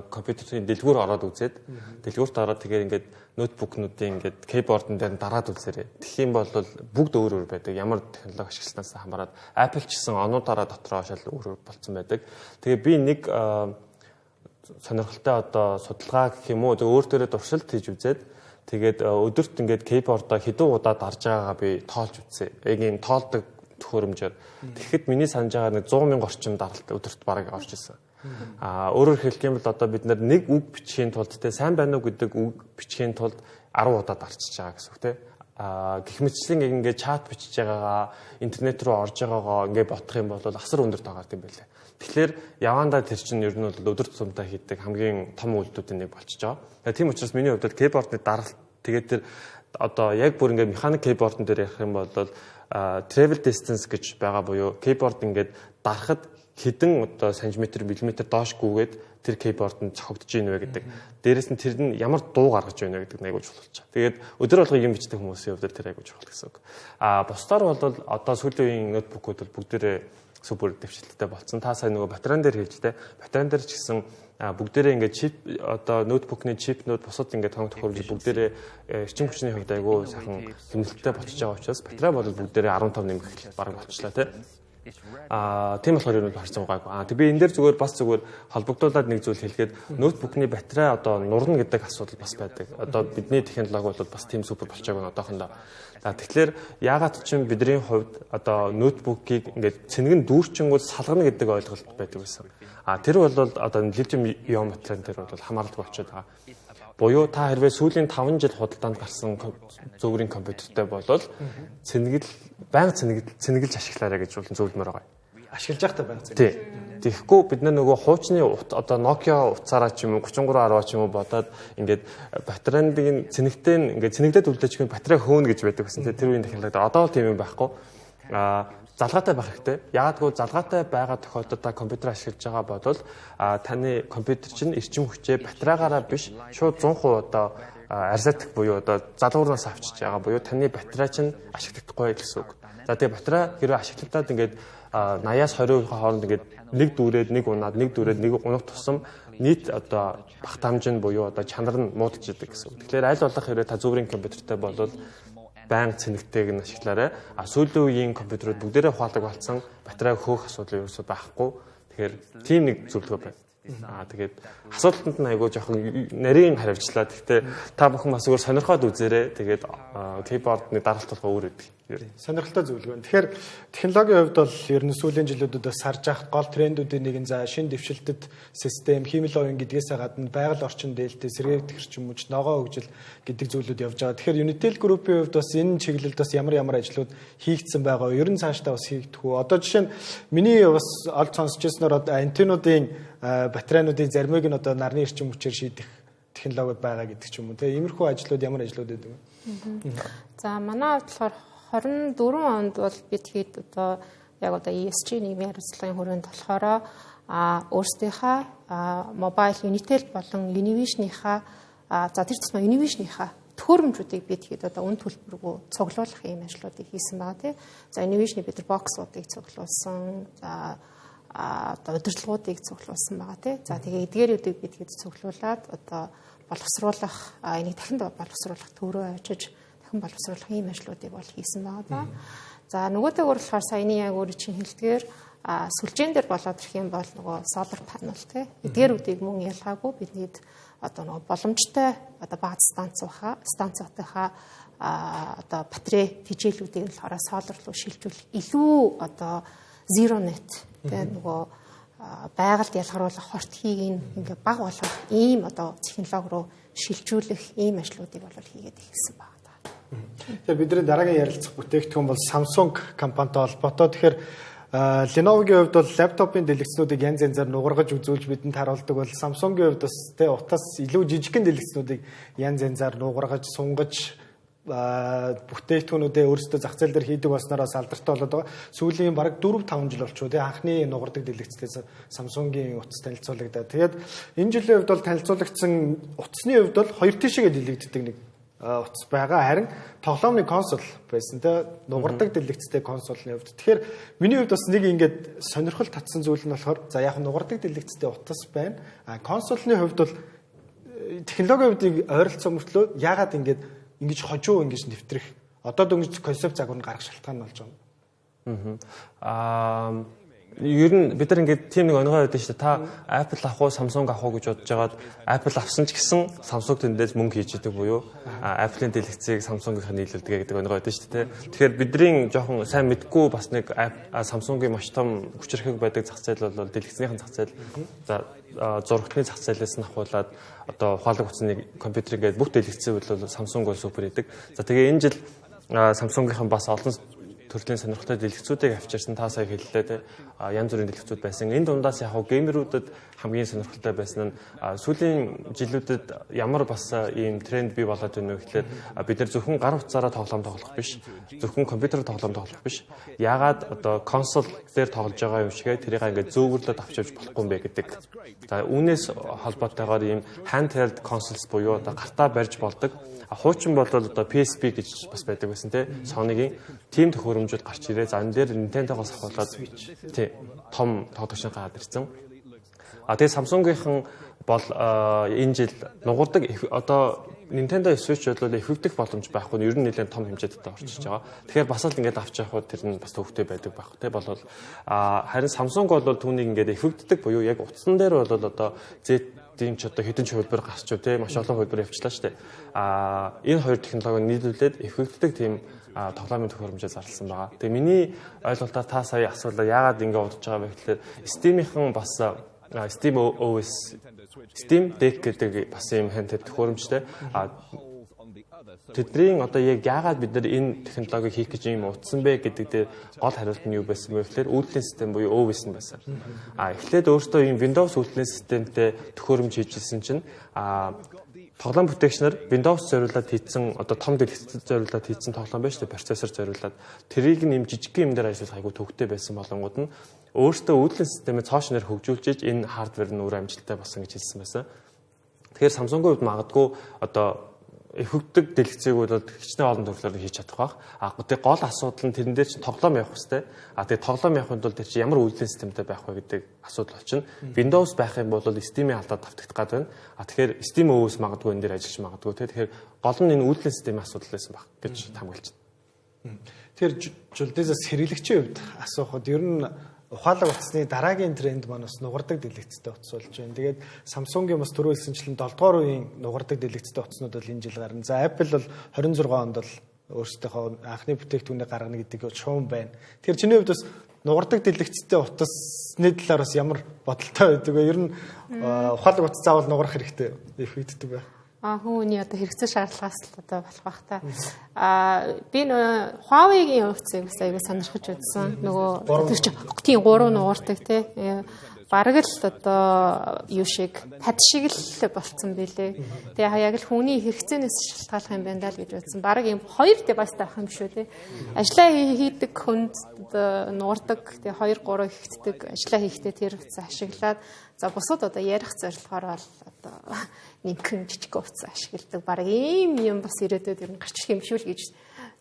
компьютерийн дэлгүүр ороод үзээд дэлгүүрт ороод тэгээд ингээд ноутбукнуудын ингээд кейбордн дээр дараад үзээрэй. Тэгэх юм бол бүгд өөр өөр байдаг. Ямар технологи ашигласнаас хамаарат Apple ч гэсэн онуудаараа дотроо шал өөр болцсон байдаг. Тэгээ би нэг сонирхолтой одоо судалгаа гэх юм уу өөр төрөд туршилт хийж үзээд тэгээд өдөрт ингээд кейбордоо хэдэн удаа дарж байгаагаа би тоолж үзье. Яг ийм тоолдог төхөөрөмжөөр. Тэгэхэд миний санаж байгаа нэг 100,000 орчим даралт өдөрт бараг орж ирсэн. Өөрөөр хэлэх юм бол одоо бид нэг үг бичхийн тулд те сайн байна уу гэдэг үг бичхийн тулд 10 удаа дарчиж байгаа гэсэн үг те. Гэх мэтчлэн ингээд чат бичиж байгаагаа интернет рүү орж байгаагаа ингээд ботох юм бол асар өндөр таагаад юм байлаа. Тэгэхээр явандаа тэр чинь ер нь бол өдөр тутамдаа хийдэг хамгийн том үйлдэлүүдийн нэг болчихж байгаа. Тийм учраас миний хувьд кейбордны даралт тэгээд тэр одоо яг бүр ингээд механик кейбордн дээр ярих юм бол travel distance гэж байгаа буюу кейборд ингээд дарахад хэдэн одоо сантиметр миллиметр доош гүгээд тэр кейборд нь цогцож ийн вэ гэдэг. Дээрээс нь тэр нь ямар дуу гаргаж байна вэ гэдэг нь айгуу чухал болж байгаа. Тэгээд өдөр болго юм бичдэг хүмүүсийн хувьд тэр айгуу чухал гэсэн үг. Бусдаар бол одоо сүүлийн үеийн ноутбукууд бол бүгдээрээ супер дэвшилттэй болсон. Та сайн нөгөө батарейн дээр хэлжтэй. Батарейн дээр ч гэсэн бүгдээрээ ингээд чип одоо ноутбукны чипнүүд бусад ингээд тоног төхөөрөмж бүгдээрээ эрчим хүчний хувьд айгүй сайхан хэмнэлттэй болчихж байгаа учраас батарей бол бүгдээрээ 15 нэмэх бараг болчихлоо тий. Тийм болохоор юу харсан гайгүй. Тэг би энэ дээр зүгээр холбогдуулаад нэг зүйл хэлгээд ноутбукны батарей одоо нурна гэдэг асуудал бас байдаг. Одоо бидний технологи бол бас тийм супер болчихаг байна одоохондоо. Тэгэхээр яагаад ч юм бидний хувьд одоо ноутбукийг ингээд цэнгэн дүүрчингүүд салгана гэдэг ойлголт байдаг байсан. Тэр бол одоо литиум ион батарейн дээр бол хамаарлаг болчиход байгаа. Буюу та хэрвээ сүүлийн 5 жил худалдаанд гарсан зөвгөрийн компьютертэй болол байнга цэнгэлж ашиглаарай гэж зөвлөмөр байгаа. Ашиглаж байхдаа байнга цэнгэлж. Тэгэхгүй бид нөгөө хуучны одоо Nokia утсаараа ч юм уу 3310 ч юм уу бодоод ингээд батарейн цэнэгтэй ингээд цэнэгдээд үлдээчих юм батарей хөөнө гэж байдаг гэсэн. Тэр үеийн технологи одоо л тийм юм байхгүй. Залгаатай байх хэрэгтэй. Яагадгүй залгаатай байгаа тохиолдолд та компьютер ашиглаж байгаа бол таны компьютер чинь эрчим хүчээ батарейгаараа биш шууд 100% одоо арзатик буюу одоо залгуурнаас авчиж байгаа буюу таны батарей чинь ашиглагдахгүй гэсэн үг. За тэгээ батарей хэрвээ ашиглагдаад ингээд 80-аас 20% хооронд ингээд нэг дүүрээд нэг унаад нэг дүүрээд нэг унах тусам нийт одоо багт хамжин буюу одоо чанар нь муудаж идэг гэсэн үг. Тэгэхээр аль болох хэрвээ та зөвхөн компьютертэй болвол банк цэнэгтэйг нь ашиглаарай. Сүүлийн үеийн компьютерууд бүгдээрээ ухаалаг болсон. Батарей хөөх асуудал ерөөсөй байхгүй. Тэгэхээр тийм нэг зөвлөгөө байна. Тэгээд асуудалтанд нь айгуу жоохон нарийн хариуцлаа. Гэхдээ та бүхэн бас өөр сонирхоод үзээрэй. Тэгээд кейбордны даралт толгой өөр өгдөг. Сонирхолтой зөвлөгөө. Тэгэхээр технологийн хувьд бол ер нь сүүлийн жилүүдэд сарж авах гол трендүүдийн нэг нь за шинэ дэвшилтэд систем, химийн оюун гэдгээсээ гадна байгаль орчин дээлтэй сэргээгдэх эрчим хүч, ногоо хөгжил гэдэг зүйлүүд явж байгаа. Тэгэхээр Unitel Group-ийн хувьд бас энэ чиглэлд бас ямар ажлууд хийгдсэн байгаа. Ер нь цаашдаа бас хийгдэх үү? Одоо жишээ нь миний бас олж сонсчихсноор антеннуудын батарейнуудын заримыг нь одоо нарны эрчим хүчээр шийдэх технологиуд байгаа гэдэг ч юм уу. Тэгээ иймэрхүү ажлууд ямар ажлууд байдаг вэ? За манай хувьд болохоор 24 онд бол бид хэд одоо яг одоо ESG нийгмийн харилцааны хүрээнд болохоор өөрсдийнхээ мобайл Unitel болон Univision-ийнхаа За тэр тусмаа инновашныхаа төхөөрөмжүүдийг бид хэд одоо үн төлбөргүй цуглуулах ийм ажлуудыг хийсэн байгаа тий. За инновашны бид нар боксуудыг цуглуулсан. За одоо удирдлагуудыг цуглуулсан байгаа тий. За тэгээ эдгээрүүдийг бид хэд цуглуулад одоо боловсруулах энийг дахин боловсруулах төрөө очиж дахин боловсруулах ийм ажлуудыг бол хийсэн байгаа да. За нөгөөтэйгөр болохоор саяны яг өөр чинь хэлдгээр сүлжээн дээр болоод ирэх юм бол нөгөө solar panel тий. Эдгээрүүдийг мөн ялгаагүй бидний одоо нөгөө боломжтой одоо бааз станцуудынхаа одоо батарей тэжээлүүдийг л хараа solar руу шилжүүлэх илүү одоо zero net тий нөгөө байгальд ялгаруулах хортхийг ингээ баг болгох ийм одоо технологи руу шилжүүлэх ийм ажлуудыг бол хийгээд эхэлсэн байна. Тэгэхээр бидний дараагийн ярилцах бүтээгдэхүүн бол Samsung компанитай холбоотой. Тэгэхээр Lenovo-гийн хувьд бол лаптопын дэлгэцнүүдийг янз янзаар нугаргаж үзүүлж бидэнд харуулдаг бол Samsung-гийн хувьд бас утас илүү жижигхэн дэлгэцнүүдийг янз янзаар нугаргаж сунгаж бүтээгдэхүүнүүдээ өөрсдөө зах зээл дээр хийдэг болсноороо салдартай болоод байгаа. Сүүлийн бараг 4-5 жил болчихоо тий анхны нугардаг дэлгэцлээс Samsung-гийн утас танилцуулагдаад. Тэгээд энэ жилийн хувьд бол танилцуулагдсан утасны хувьд бол 2 тишээгээ дэлгэгддэг нэг утас байгаа. Харин тоглоомны консол байсан тий нугардаг дэлгэцтэй консолны хувьд. Тэгэхээр миний хувьд бас нэг ингээд сонирхол татсан зүйл нь болохоор за яг нугардаг дэлгэцтэй утас байна. Консолны хувьд бол технологийн хувьд ойролцоо мөртлөө яагаад ингэж хожуу ингэж нэвтрэх одоо дөнгөж концепт загвар нь гарах шалтгаан болж байгаа. Ер нь бид нар ингээд тийм нэг өнгөө байдаг шүү дээ. Та Apple авах уу, Samsung авах уу гэж бодож байгаад Apple авсан ч гэсэн Samsung тэндээс мөнгө хийж идэг буюу Apple-ийн дэлгэцийг Samsung-ийнх нь нийлүүлдэг гэдэг өнгөө байдаг шүү дээ. Тэгэхээр бидний жоохон сайн мэдгүй бас нэг Samsung-ийн маш том хүчирхэг байдаг зах зээл бол дэлгэцнийхэн зах зээл. За зурагтны зах зээлээс нь ахуулаад одоо ухаалаг утасны компьютер ингээд бүх дэлгэцүүд бол Samsung бол супер идэг. За тэгээ энэ жил Samsung-ийнхэн бас олон төрлийн сонирхолтой дэлгэцүүдийг авчирсан та сая хэллээ те янз бүрийн дэлгэцүүд байсан. Энэ дундаас яг геймерүүдэд хамгийн сонирхолтой байсан нь сүүлийн жилүүдэд ямар бас ийм тренд бий болоод байна вэ гэхлээр бид нар зөвхөн гар утсаараа тоглоом тоглох биш, зөвхөн компьютероор тоглоом тоглох биш. Яагаад одоо консол дээр тоглож байгаа юм шигээ тэрийг ингээд зөөвөрлөд авч явж болохгүй юм бэ гэдэг. За үүнээс холбоотойгоор ийм handheld consoles буюу одоо гартаа барьж болдог. Хуучин бол одоо PSP гэж бас байдаг байсан тий. Sony-гийн team төхөөрөмжүүд гарч ирээ. За энэ дээр Nintendo-гоос ахуулаад тий том тоглогчийн гараад ирсэн. Тэгээ Samsung-ийнхан бол энэ жил нугардаг одоо Nintendo Switch бодлоо эвхэгдэх боломж байхгүй нь ер нь нэлээд том хэмжээтэй орчиж байгаа. Тэгэхээр бас л ингээд авч явах тэр нь бас төвхтэй байдаг байх тий болол харин Samsung бол түүнийг ингээд эвхэгддэг буюу яг утсан дээр бол одоо тийм ч одоо хэдэн ч хувилбар гарч юу те маш олон хувилбар явчлаа шүү дээ. Энэ хоёр технологиг нийлүүлээд эвхэгддэг тийм тоглоомын төхөөрөмжөө зарласан байгаа. Тэгээ миний ойлголтоор та сая асуулаа яагаад ингэ удаж байгаа вэ гэхэлээ Steam-ийнхэн бас Steam OS Steam Deck гэдэг бас юм handheld төхөөрөмжтэй. Тэдний одоо яг яагаад бид нар энэ технологиг хийх гэж юм утсан бэ гэдэг дээр гол хариулт нь юу байсан бэ гэхээр үйлдвэрлэлийн систем буюу OS нь байсан. Эхлээд өөртөө ийм Windows үйлдвэрлэлийн системтэй төхөөрөмж хийжсэн чинь тоглоом бүтээгчнэр Windows зориулаад хийсэн одоо том дэлгэцэд зориулаад хийсэн тоглоом байж тээ процессор зориулаад тэрийг нэм жижиг юм дээр ажиллах айгу төвхтэй байсан болонгууд нь өөртөө үйлдвэрлэлийн системээ цааш нэр хөгжүүлж энэ хардвер нь өөр амжилттай болсон гэж хэлсэн байсан. Тэгэхээр Samsung-ийн хувьд магадгүй одоо эвхэгдэг дэлгэцийг бол хичнээн олон төрлөөр хийж чадах байх. Тэгээ гол асуудал нь тэрэн дээр чинь тоглоом явах хэрэгтэй. Тэгээ тоглоом явахын тулд тэр чинь ямар үйлдвэрлэлийн системтэй байх вэ гэдэг асуудал очино. Windows байх юм бол Steam-ийн алдаад давтагдах гад байна. Тэгэхээр Steam OS магадгүй энэ дээр ажиллаж магадгүй. Тэгэхээр гол нь энэ үйлдвэрлэлийн системийн асуудал байсан баг гэж хамгаалж байна. Тэгэхээр жулдээс хэрэглэгчийн хувьд асуухад ер нь ухаалаг утасны дараагийн тренд маань бас нугардаг дэлгэцтэй утас болж байна. Тэгээд Samsung-ийн бас түрүү хэлсэнчлэн 7 дугаар үеийн нугардаг дэлгэцтэй утаснууд бол энэ жил гарна. За Apple бол 26 онд бол өөрсдийнхөө анхны бүтээгдэхүүнийг гаргана гэдэг шуум байна. Тэгэхээр чиний хувьд бас нугардаг дэлгэцтэй утасны талаар бас ямар бодолтой байдаг вэ? Ер нь ухаалаг утас заавал нугарах хэрэгтэй эвхэгддэг байх. Хүмүүний одоо хэрэгцээ шаардлагаас л одоо болох бах та. Би нөө Huawei-гийн хувьцыг бас аягүй сонирхож үзсэн. Нөгөө тэр чинь тийм 3 нуурдаг тий. бараг л одоо юу шиг пад шиг л болцсон байлээ. Тэгээ яг л хүний хэрэгцээнээс шалтгаалах юм байна даа л гэж бодсон. Бараг юм 2 девайстай авах юм шүү те. Ажлаа хийдэг хүнд нуурдаг. Тэгээ 2 3 хийгддэг. Ажлаа хийхдээ тэр утсаа ашиглаад за бусад одоо ярих зорилгоор бол одоо нэгэн жижиг утсаа ашигладаг. Бараг ийм юм бас ирээдүйд ер нь гарчих юм шүү л гэж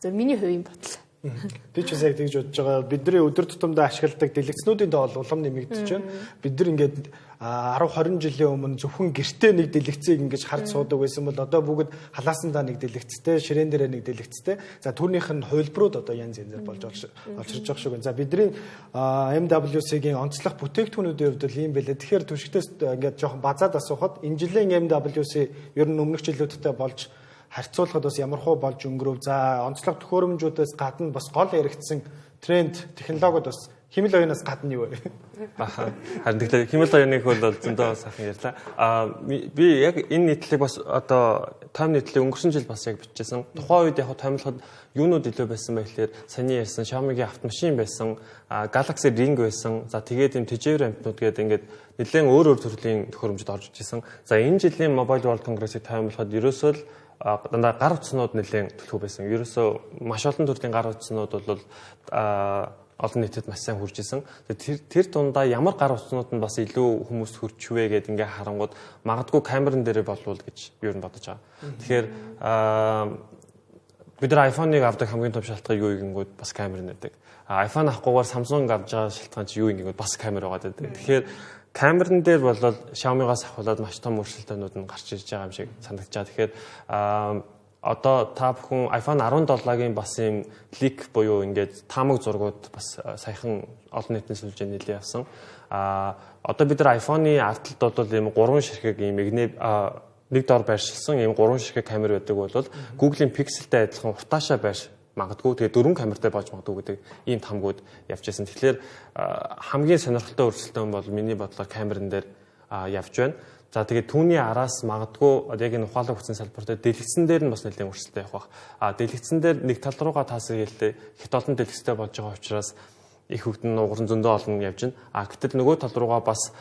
зөв миний хувийн бодол. Би ч яг тэгж бодож байгаа. Бидний өдөр тутамдаа ашигладаг дэлгэцнүүдийн тоол улам нэмэгдэж байна. Бид нар ингээд 10 20 жилийн өмнө зөвхөн гэртээ нэг дэлгэцийг ингэж харж суудаг байсан бол одоо бүгд халаасандаа нэг дэлгэцтэй, ширээн дээрээ нэг дэлгэцтэй. За түүнийх нь хувилбарууд одоо янз янзаар болж олчирж байгаа шүү. За бидний MWC-гийн онцлог бүтээгдэхүүнүүдийн хувьд л ийм байлээ. Тэгэхээр түшигтээс ингээд жоохон базаад асуухад энэ жилийн MWC ер нь өмнөх жилүүдтэй болж харьцуулахад бас ямархуу болж өнгөрөв. За онцлог төхөөрөмжүүдээс гадна бас гол яригдсан тренд технологиуд бас хэмэл оюунаас гадна юу вэ? Харин тэгэхээр хэмэл оюуныг бол зөндөө сайхан ярьлаа. Би яг энэ нийтлэг бас одоо тайм нийтлэг өнгөрсөн жил бас яг бичижсэн. Тухайн үед яг таймлахад юунууд илүү байсан бэ гэхээр саний ярьсан Xiaomi-гийн автомашин байсан, Galaxy Ring байсан. За тэгээд юм тэжээвэр амтнууд гээд ингээд нэлээд өөр төрлийн төхөөрөмжөд орж ижсэн. За энэ жилийн Mobile World Congress-ийг таймлахад ерөөсөө л дандаа гар утснууд нэлээд төлөв байсан. Ерөөсөө маш олон төрлийн гар утснууд бол олон нийтэд маш сайн хүрж исэн. Тэр дундаа ямар гар утснууд нь бас илүү хүмүүст хүрчвэ гэдээ ингээ харангууд магадгүй камерын дээрээ болвол гэж юу н бодож байгаа. Тэгэхээр бид нар iPhone-ыг авдаг хамгийн том шалтгаан юу гингүүд бас камер нэдэг. iPhone авахгүйгээр Samsung авж байгаа шалтгаан чи юу гингүүд бас камер байгаа гэдэг. Тэгэхээр камерын дээр бол Xiaomi-гаас авахлаад маш том өөрчлөлтүүд нь гарч ирж байгаа юм шиг санагдаж байна. Тэгэхээр одоо та бүхэн iPhone 17-гийн бас юм лик буюу ингээд таамаг зургууд бас саяхан олон нийтийн сүлжээ нэлээд авсан. Одоо бид нар iPhone-ы ардлалд бол ийм 3 ширхэг ийм нэг дор байршилсан ийм 3 ширхэг камер байдаг бол Google-ийн Pixel-тэй адилхан уртаашаа байрш магадгүй тэгээ 4 камертай болж магадгүй гэдэг ийм тамгууд явж байсан. Тэгэхээр хамгийн сонирхолтой өөрчлөлт бол миний бодлоор камерын дээр явж байна. За тэгээд түүний араас магадгүй яг энэ ухаалаг хүчний салбарт дэлгэцэн дээр нь бас нэлээд өөрчлөлт явах бах. Дэлгэцэн дээр нэг тал руугаа таасаа хэлээ хит олон дэлгэцтэй болж байгаа учраас их хөвгдөн нуурын зөндөө олон явж байна. Гэтэл нөгөө тал руугаа бас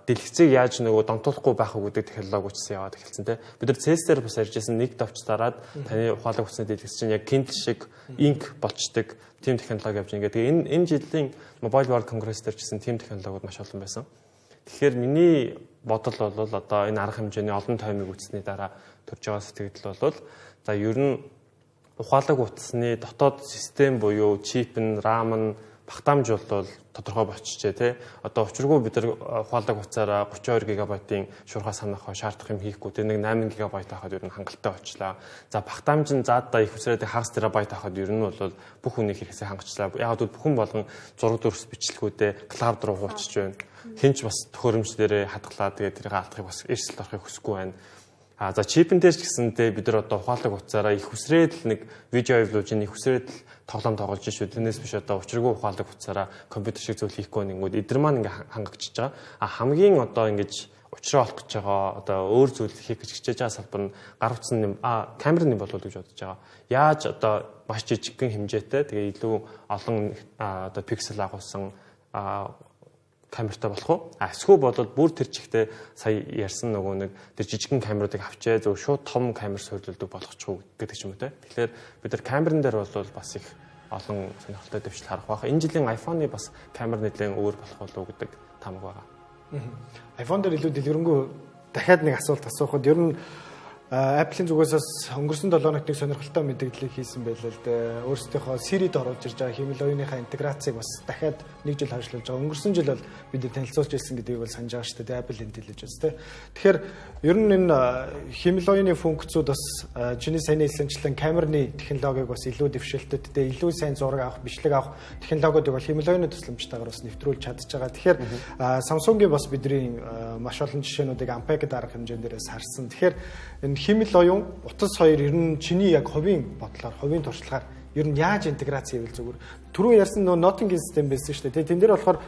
дэлгэцийг яаж нөгөө донтуулахгүй байх уу гэдэг технологи учраас яваад эхэлсэн те. Бид нар CES-дээр бас ярьжсэн нэг давч дараад таны ухаалаг хүчний дэлгэц чинь яг Kindle шиг инк болчдөг тийм технологи явж байгаа. Тэгээ энэ жилийн Mobile World Congress дээр чсэн тийм технологиуд маш олон байсан. Тэгэхээр миний бодол бол одоо энэ арга хэмжээний олон таймыг үүснээ дараа төрж байгаа сэтгэл бол за ер нь ухаалаг утасны дотоод систем буюу чип нь, RAM нь багтаамж бол тодорхой болчихжээ тий. Одоо учиргүй бид нар ухаалаг утсаараа 32 ГБ-ийн шуурхай санах шаардах юм хийхгүй тий. Нэг 8 ГБ авахад ер нь хангалттай болчлаа. За багтаамж нь заадаа их усраад хагас терабайт авахад ер нь бол бүх хүний хэрэгсээ хангацлаа. Яг бол бүхэн болгон зураг дүрс бичлэгүүдээ клауд руу хуучих байна. Хинч бас төхөөрөмж дээрээ хадгалаад тэгээд тэрийг алдахыг бас эрсдэл орохыг хүсэхгүй байна. За чипэн дээр ч гэсэндээ бид нар одоо ухаалаг утсаараа их усрээд л нэг видео авлуулж их усрээд л тоглоом тоглож шүү. Тэрнээс биш одоо учиргүй ухаалаг утсаараа компьютер шиг зүйл хийхгүй нэгүүд эдгээр маань ингээ хангагдчихж байгаа. Хамгийн одоо ингэж учраа олох гэж байгаа одоо өөр зүйл хийх гэж хичээж байгаа салбар нь гар утсны камерын болов уу гэж бодож байгаа. Яаж одоо маш жижигхэн хэмжээтэй тэгээ илүү олон одоо пиксел агуулсан камертай болох уу? Эсвэл болоод бүр тэр чигтээ сая ярьсан нөгөө нэг тэр жижигхэн камеруудыг авчээ зөв шууд том камер суйрлуулдаг болгочих уу гэдэг ч юм уу те. Тэгэхээр бид нар камерын дээр бол бас их олон сонирхолтой дэвшил харах байх. Энэ жилийн iPhone-ы бас камер нэлээд өөр болох болов уу гэдэг тамга байгаа. iPhone дээр илүү дэлгэрэнгүй дахиад нэг асуулт асуухад ер нь Apple-ийн зүгээс өнгөрсөн 7 хоногт нэг сонирхолтой мэдээлэл хийсэн байлаа л дээ. Өөрсдийнхөө Siri-д оруулж ирж байгаа хэмэл оюуныхаа интеграцийг бас дахиад нэг жил хойшлуулж байгаа. Өнгөрсөн жил бол бид танилцуулж ирсэн гэдгийг бол санаж байгаа шүү дээ. Apple Intelligence тэ. Тэгэхээр ер нь энэ хэмэл оюуны функцүүд бас чиний сайн хэлсэнчлэн камерны технологиг бас илүү дэвшилтэд тэ илүү сайн зураг авах, бичлэг авах технологиудыг бол хэмэл оюуны тусламжтайгаар бас нэвтрүүлж чадж байгаа. Тэгэхээр Samsung-ийн бас бидний маш олон жишээнүүдийг Ampeg-д арга хэмжээнд дээрээс харсан. Тэгэхээр энэ хэмэл оюун утас хоёр ер нь чиний яг хувийн бодлоор, хувийн туршлагаар ер нь яаж интеграц хийвэл зүгээр. Түрүү ярьсан нөө Notting систем байсан шүү дээ. Тэн дээр болохоор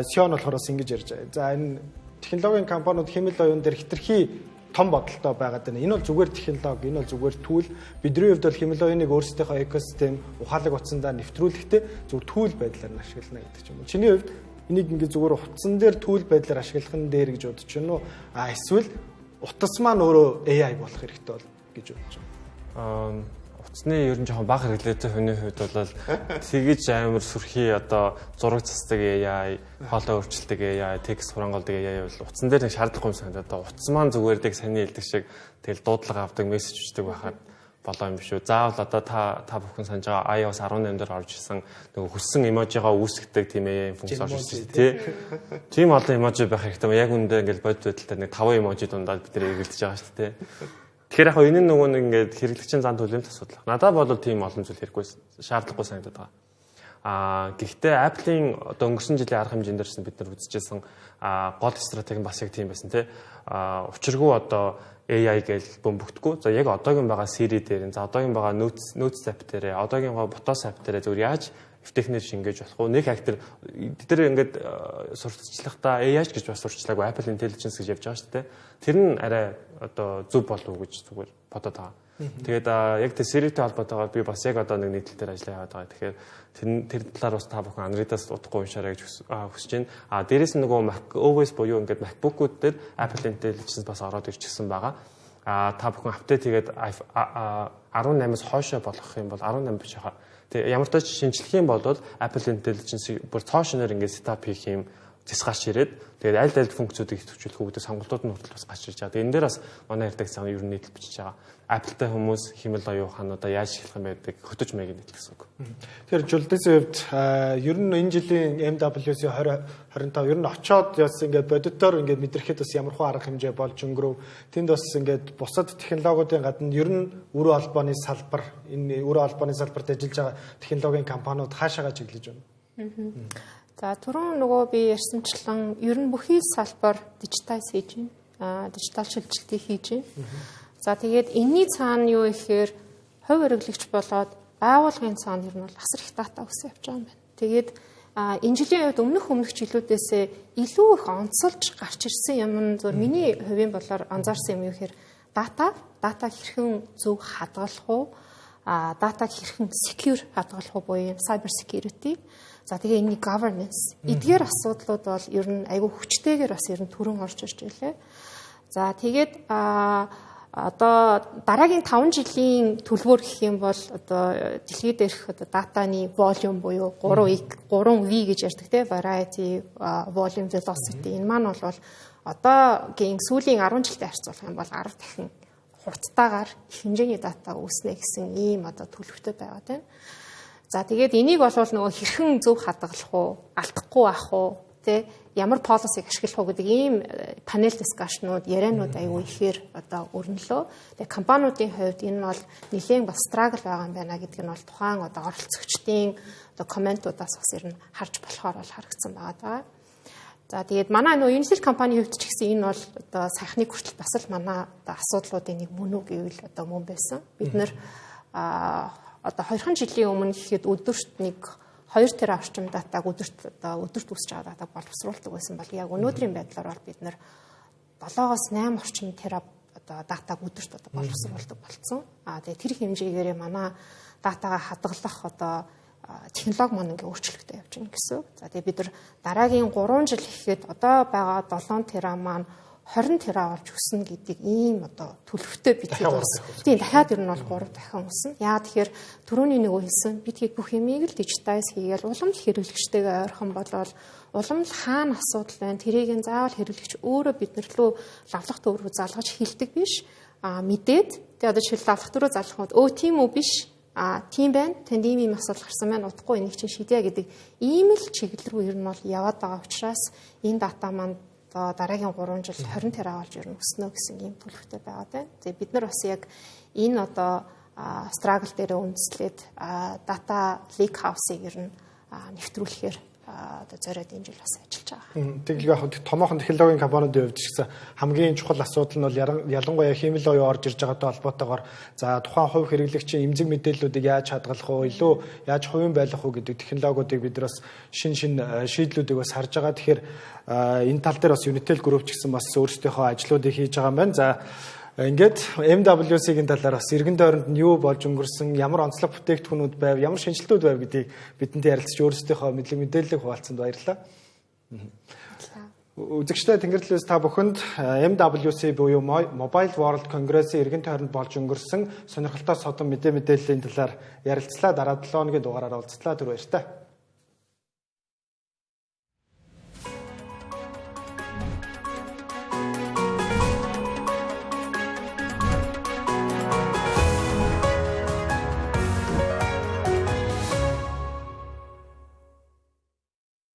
Xion болохоор бас ингэж ярьж байгаа. За энэ технологийн компаниуд хэмэл оюун дээр хэтэрхий том бодолтой байгаад байна. Энэ бол зүгээр технологи, энэ бол зүгээр түүл. Бидний хувьд бол хэмэл оюуныг өөрсдийнхөө экосистем ухаалаг утсандаа нэвтрүүлэхдээ зүгээр түүл байдлаар нь ашиглана гэдэг ч юм уу. Чиний хувьд энийг ингээд зүгээр утсан дээр түүл байдлаар ашиглах нь дээр гэж бодож байна уу? Эсвэл утас маань өөрөө AI болох хэрэгтэй бол гэж бодож байна. Утасны ер нь жоохон бага хэрэглээтэй хүний хувьд бол тэгэж амар сүрхий одоо зураг цацдаг AI, хоолой өөрчилдөг AI, текст хураангуулдаг AI бол утсан дээр нэг шаардлагагүй юм санагдаад. Утас маань зүгээр дэг саний хэлдэг шиг тэгэл дуудлага авдаг, мессеж өгдөг байхад болоо юм биш үү. Заавал одоо та бүхэн санаж байгаа iOS 18 дээр орж исэн нөгөө хүссэн эможигоо үүсгдэг тийм AI функц орж ирсэн тий. Тийм олон эможи байх хэрэгтэй. Яг үндэ ингээл бодит байдалтай нэг 5 эможи дундаад бид нэр эргэлдэж байгаа шүү дээ. Тэгэхээр яг энэ нөгөө нэг ингээд хэрэглэгчийн зан төлөвлөлт асуудал. Надад бол тийм олон зүйл хэрэггүй шаардлагагүй санагдаад байгаа. Гэхдээ Apple-ийн одоо өнгөрсөн жилийн арга хэмжээнд дээрсэн бид нар үзчихсэн гол стратеги нь бас яг тийм байсан тий. Учиргүй одоо AI гэж бөмбөгдөхгүй. За яг одоогийн байгаа Siri дээр, за одоогийн байгаа Notes app дээр, одоогийн байгаа Botos app дээр зөв яаж эвтэхнэр шингээж болох вэ? Нэг хактер тэр ингээд сурталчлахдаа AI гэж бас сурчлаагүй Apple Intelligence гэж явж байгаа шүү дээ. Тэр нь арай одоо зөв болов уу гэж зүгээр бодоод байгаа. Тэгээд яг тэр Siri-тэй холбоотойгоор би бас яг одоо нэг нийтлэл дээр ажиллаа яваад байгаа. Тэгэхээр тэр талаар бас та бүхэн Android-аас удахгүй уншаарай гэж хүсэж байна. Дээрээс нь нөгөө macOS буюу ингээд MacBook-ууд дээр Apple Intelligence бас ороод ирчихсэн байгаа. Та бүхэн апдейт хийгээд 18-аас хойшоо болгох юм бол 18 биш хаа. Тэгээ ямар ч шинжлэх юм бол Apple Intelligence бүр цоошноор ингээд сетап хийх юм зэс гарч ирээд тэгээд аль функцүүдийг идэвхжүүлэх үүгдээ сонголтууд нь хүртэл бас гарч ирж байгаа. Тэгээд энэ дээр бас манай редакцийн ер нь нийтлэл бичиж байгаа. Apple-тай хүмүүс хэмэл оюун ухаануудаа яаж шилжих юм байдаг хөтөж маяг нийтлэл гэсэн үг. Тэгэхээр Жулдисийн хувьд ер нь энэ жилийн MWC 2025 ер нь очоод бас ингээд бодитоор ингээд мэдрэхэд бас ямархуу арга хэмжээ болж өнгөрөв. Тэнд бас ингээд бусад технологиудын гадна ер нь өрөө холбооны салбар энэ өрөө холбооны салбарт ажиллаж байгаа технологийн компаниуд хаашаагаа чиглэж байна. За түрүүн нөгөө би ярьсанчлан ер нь бүхий салбар дижиталайз хийж байна. Дижитал шилжилтийг хийж байна. За тэгээд энэний цаана юу ихээр хувь хэрэглэгч болоод байгууллагын цаана ер нь бол асар их дата өсөж явж байгаа юм байна. Тэгээд энэ жилийн үед өмнөх жилүүдээс илүү их онцолж гарч ирсэн юм нь зөв миний хувийн болоор анзаарсан юм юу гэхээр дата хэрхэн зөв хадгалах уу? Датаг хэрхэн secure хадгалах уу буюу cyber security. За тэгээ энэ governance эдгээр асуудлууд бол ер нь айгүй хүчтэйгээр бас ер нь түрэн орж ирж байлээ. За тэгээд одоо дараагийн 5 жилийн төлөвөр гэх юм бол одоо дэлхийд дээрх одоо датаны volume буюу 3V гэж ярьдаг те variety, volume, velocity. Энэ маань бол одоогийн сүүлийн 10 жилтэй харьцуулах юм бол 10 дахин хурдтайгаар их хэмжээний дата үүснэ гэсэн ийм одоо төлөвтэй байгаа тийм. За тэгээд энийг бол нөгөө хэрхэн зөв хадгалах уу, алдахгүй байх уу, тэ ямар полисиг ашиглах уу гэдэг ийм панел дискшнууд, ярианууд аюу ихээр одоо өрнөлөө. Тэгээд компаниудын хувьд энэ бол нэлээд бас struggle байгаа юм байна гэдэг нь бол тухайн одоо оролцогчдын одоо комментуудаас бас ер нь харж болохоор бол харагдсан байгаа. За тэгээд манай нөгөө Unisil компани хувьд ч гэсэн энэ бол одоо саяхны хүртэл бас л манай одоо асуудлуудын нэг мөн үг гэвэл одоо мөн байсан. Бид нэр одоо 2 жилийн өмнө ихэд өдөрт нэг 2 тера орчим датаг өдөрт үсэж байгаа датаг боловсруулдаг байсан бол яг өнөөдрийн байдлаар бол бид нэр 7-8 орчим тера одоо датаг өдөрт одоо боловсруулдаг болсон. Тэгээд тэр хэмжээгээр манай датагаа хадгалах одоо технологи маань ингээ өөрчлөгдөж явж байна гэсэн. За тэгээ бид нар дараагийн 3 жил ихэд одоо байгаа 7 тера маань 20 тера болж өснө гэдэг ийм одоо төлөвтэй бид бас. Тийм дахиад ер нь бол 3 дахин өснө. Яа тэгэхээр түрүүний нөгөө хэлсэн бид хэд бүх юмыг л дижиталайз хийгээл улам л хэрэглэгчтэйгээ ойрхон болвол улам л хаана асуудал байна. Тэрийг нь заавал хэрэглэгч өөрөө биднэрлөө лавлах төв рүү залгаж хэлдэг биш. Мэдээд тэгээ одоо жишээл лавлах төв рүү залгахад тийм үү биш. Тийм байна. Танд ийм асуудал гарсан байна. Утгагүй энийг чинь шийдье гэдэг ийм л чиглэл рүү ер нь бол яваад байгаа учраас энэ дата маань дараагийн 3 жил 20 тера болж ер нь өснө гэсэн ийм төлөвтэй байгаа даа. Тэгээ бид нар бас яг энэ одоо struggle дээр үндэслээд data lake house-ыг ер нь нэвтрүүлэхээр одоо зориод энэ жил бас ажиллаж байгаа. Тэгэлгүй яг томоохон технологийн компаниудын хувьд ч гэсэн хамгийн чухал асуудал нь бол ялангуяа хэмэл оюун орж ирж байгаатай холбоотойгоор за тухайн хувь хэрэглэгчийн эмзэг мэдээллүүдийг яаж хадгалах уу, илүү яаж хувийн байлгах уу гэдэг технологиудыг бид нар бас шин шийдлүүдийг бас харж байгаа. Тэгэхээр энэ тал дээр бас Unitel Group ч гэсэн бас өөрсдийнхөө ажлуудыг хийж байгаа юм байна. За ингээд MWC-ийн талаар бас эргэн тойронд нь юу болж өнгөрсөн, ямар онцлог бүтээгдэхүүнүүд байв, ямар шинжилтүүд байв гэдгийг бидэнтэй ярилцж өөрсдийнхөө мэдлэг мэдээллийг хуваалцсанд баярлалаа. Үзэгчтэй Тэнгэр телевиз та бүхэнд MWC буюу Mobile World Congress-ийн эргэн тойронд болж өнгөрсөн сонирхолтой содон мэдээллийн талаар ярилцлаа. Дараа 7 өдрийн дугаараар уулзлаа. Түр баяртай.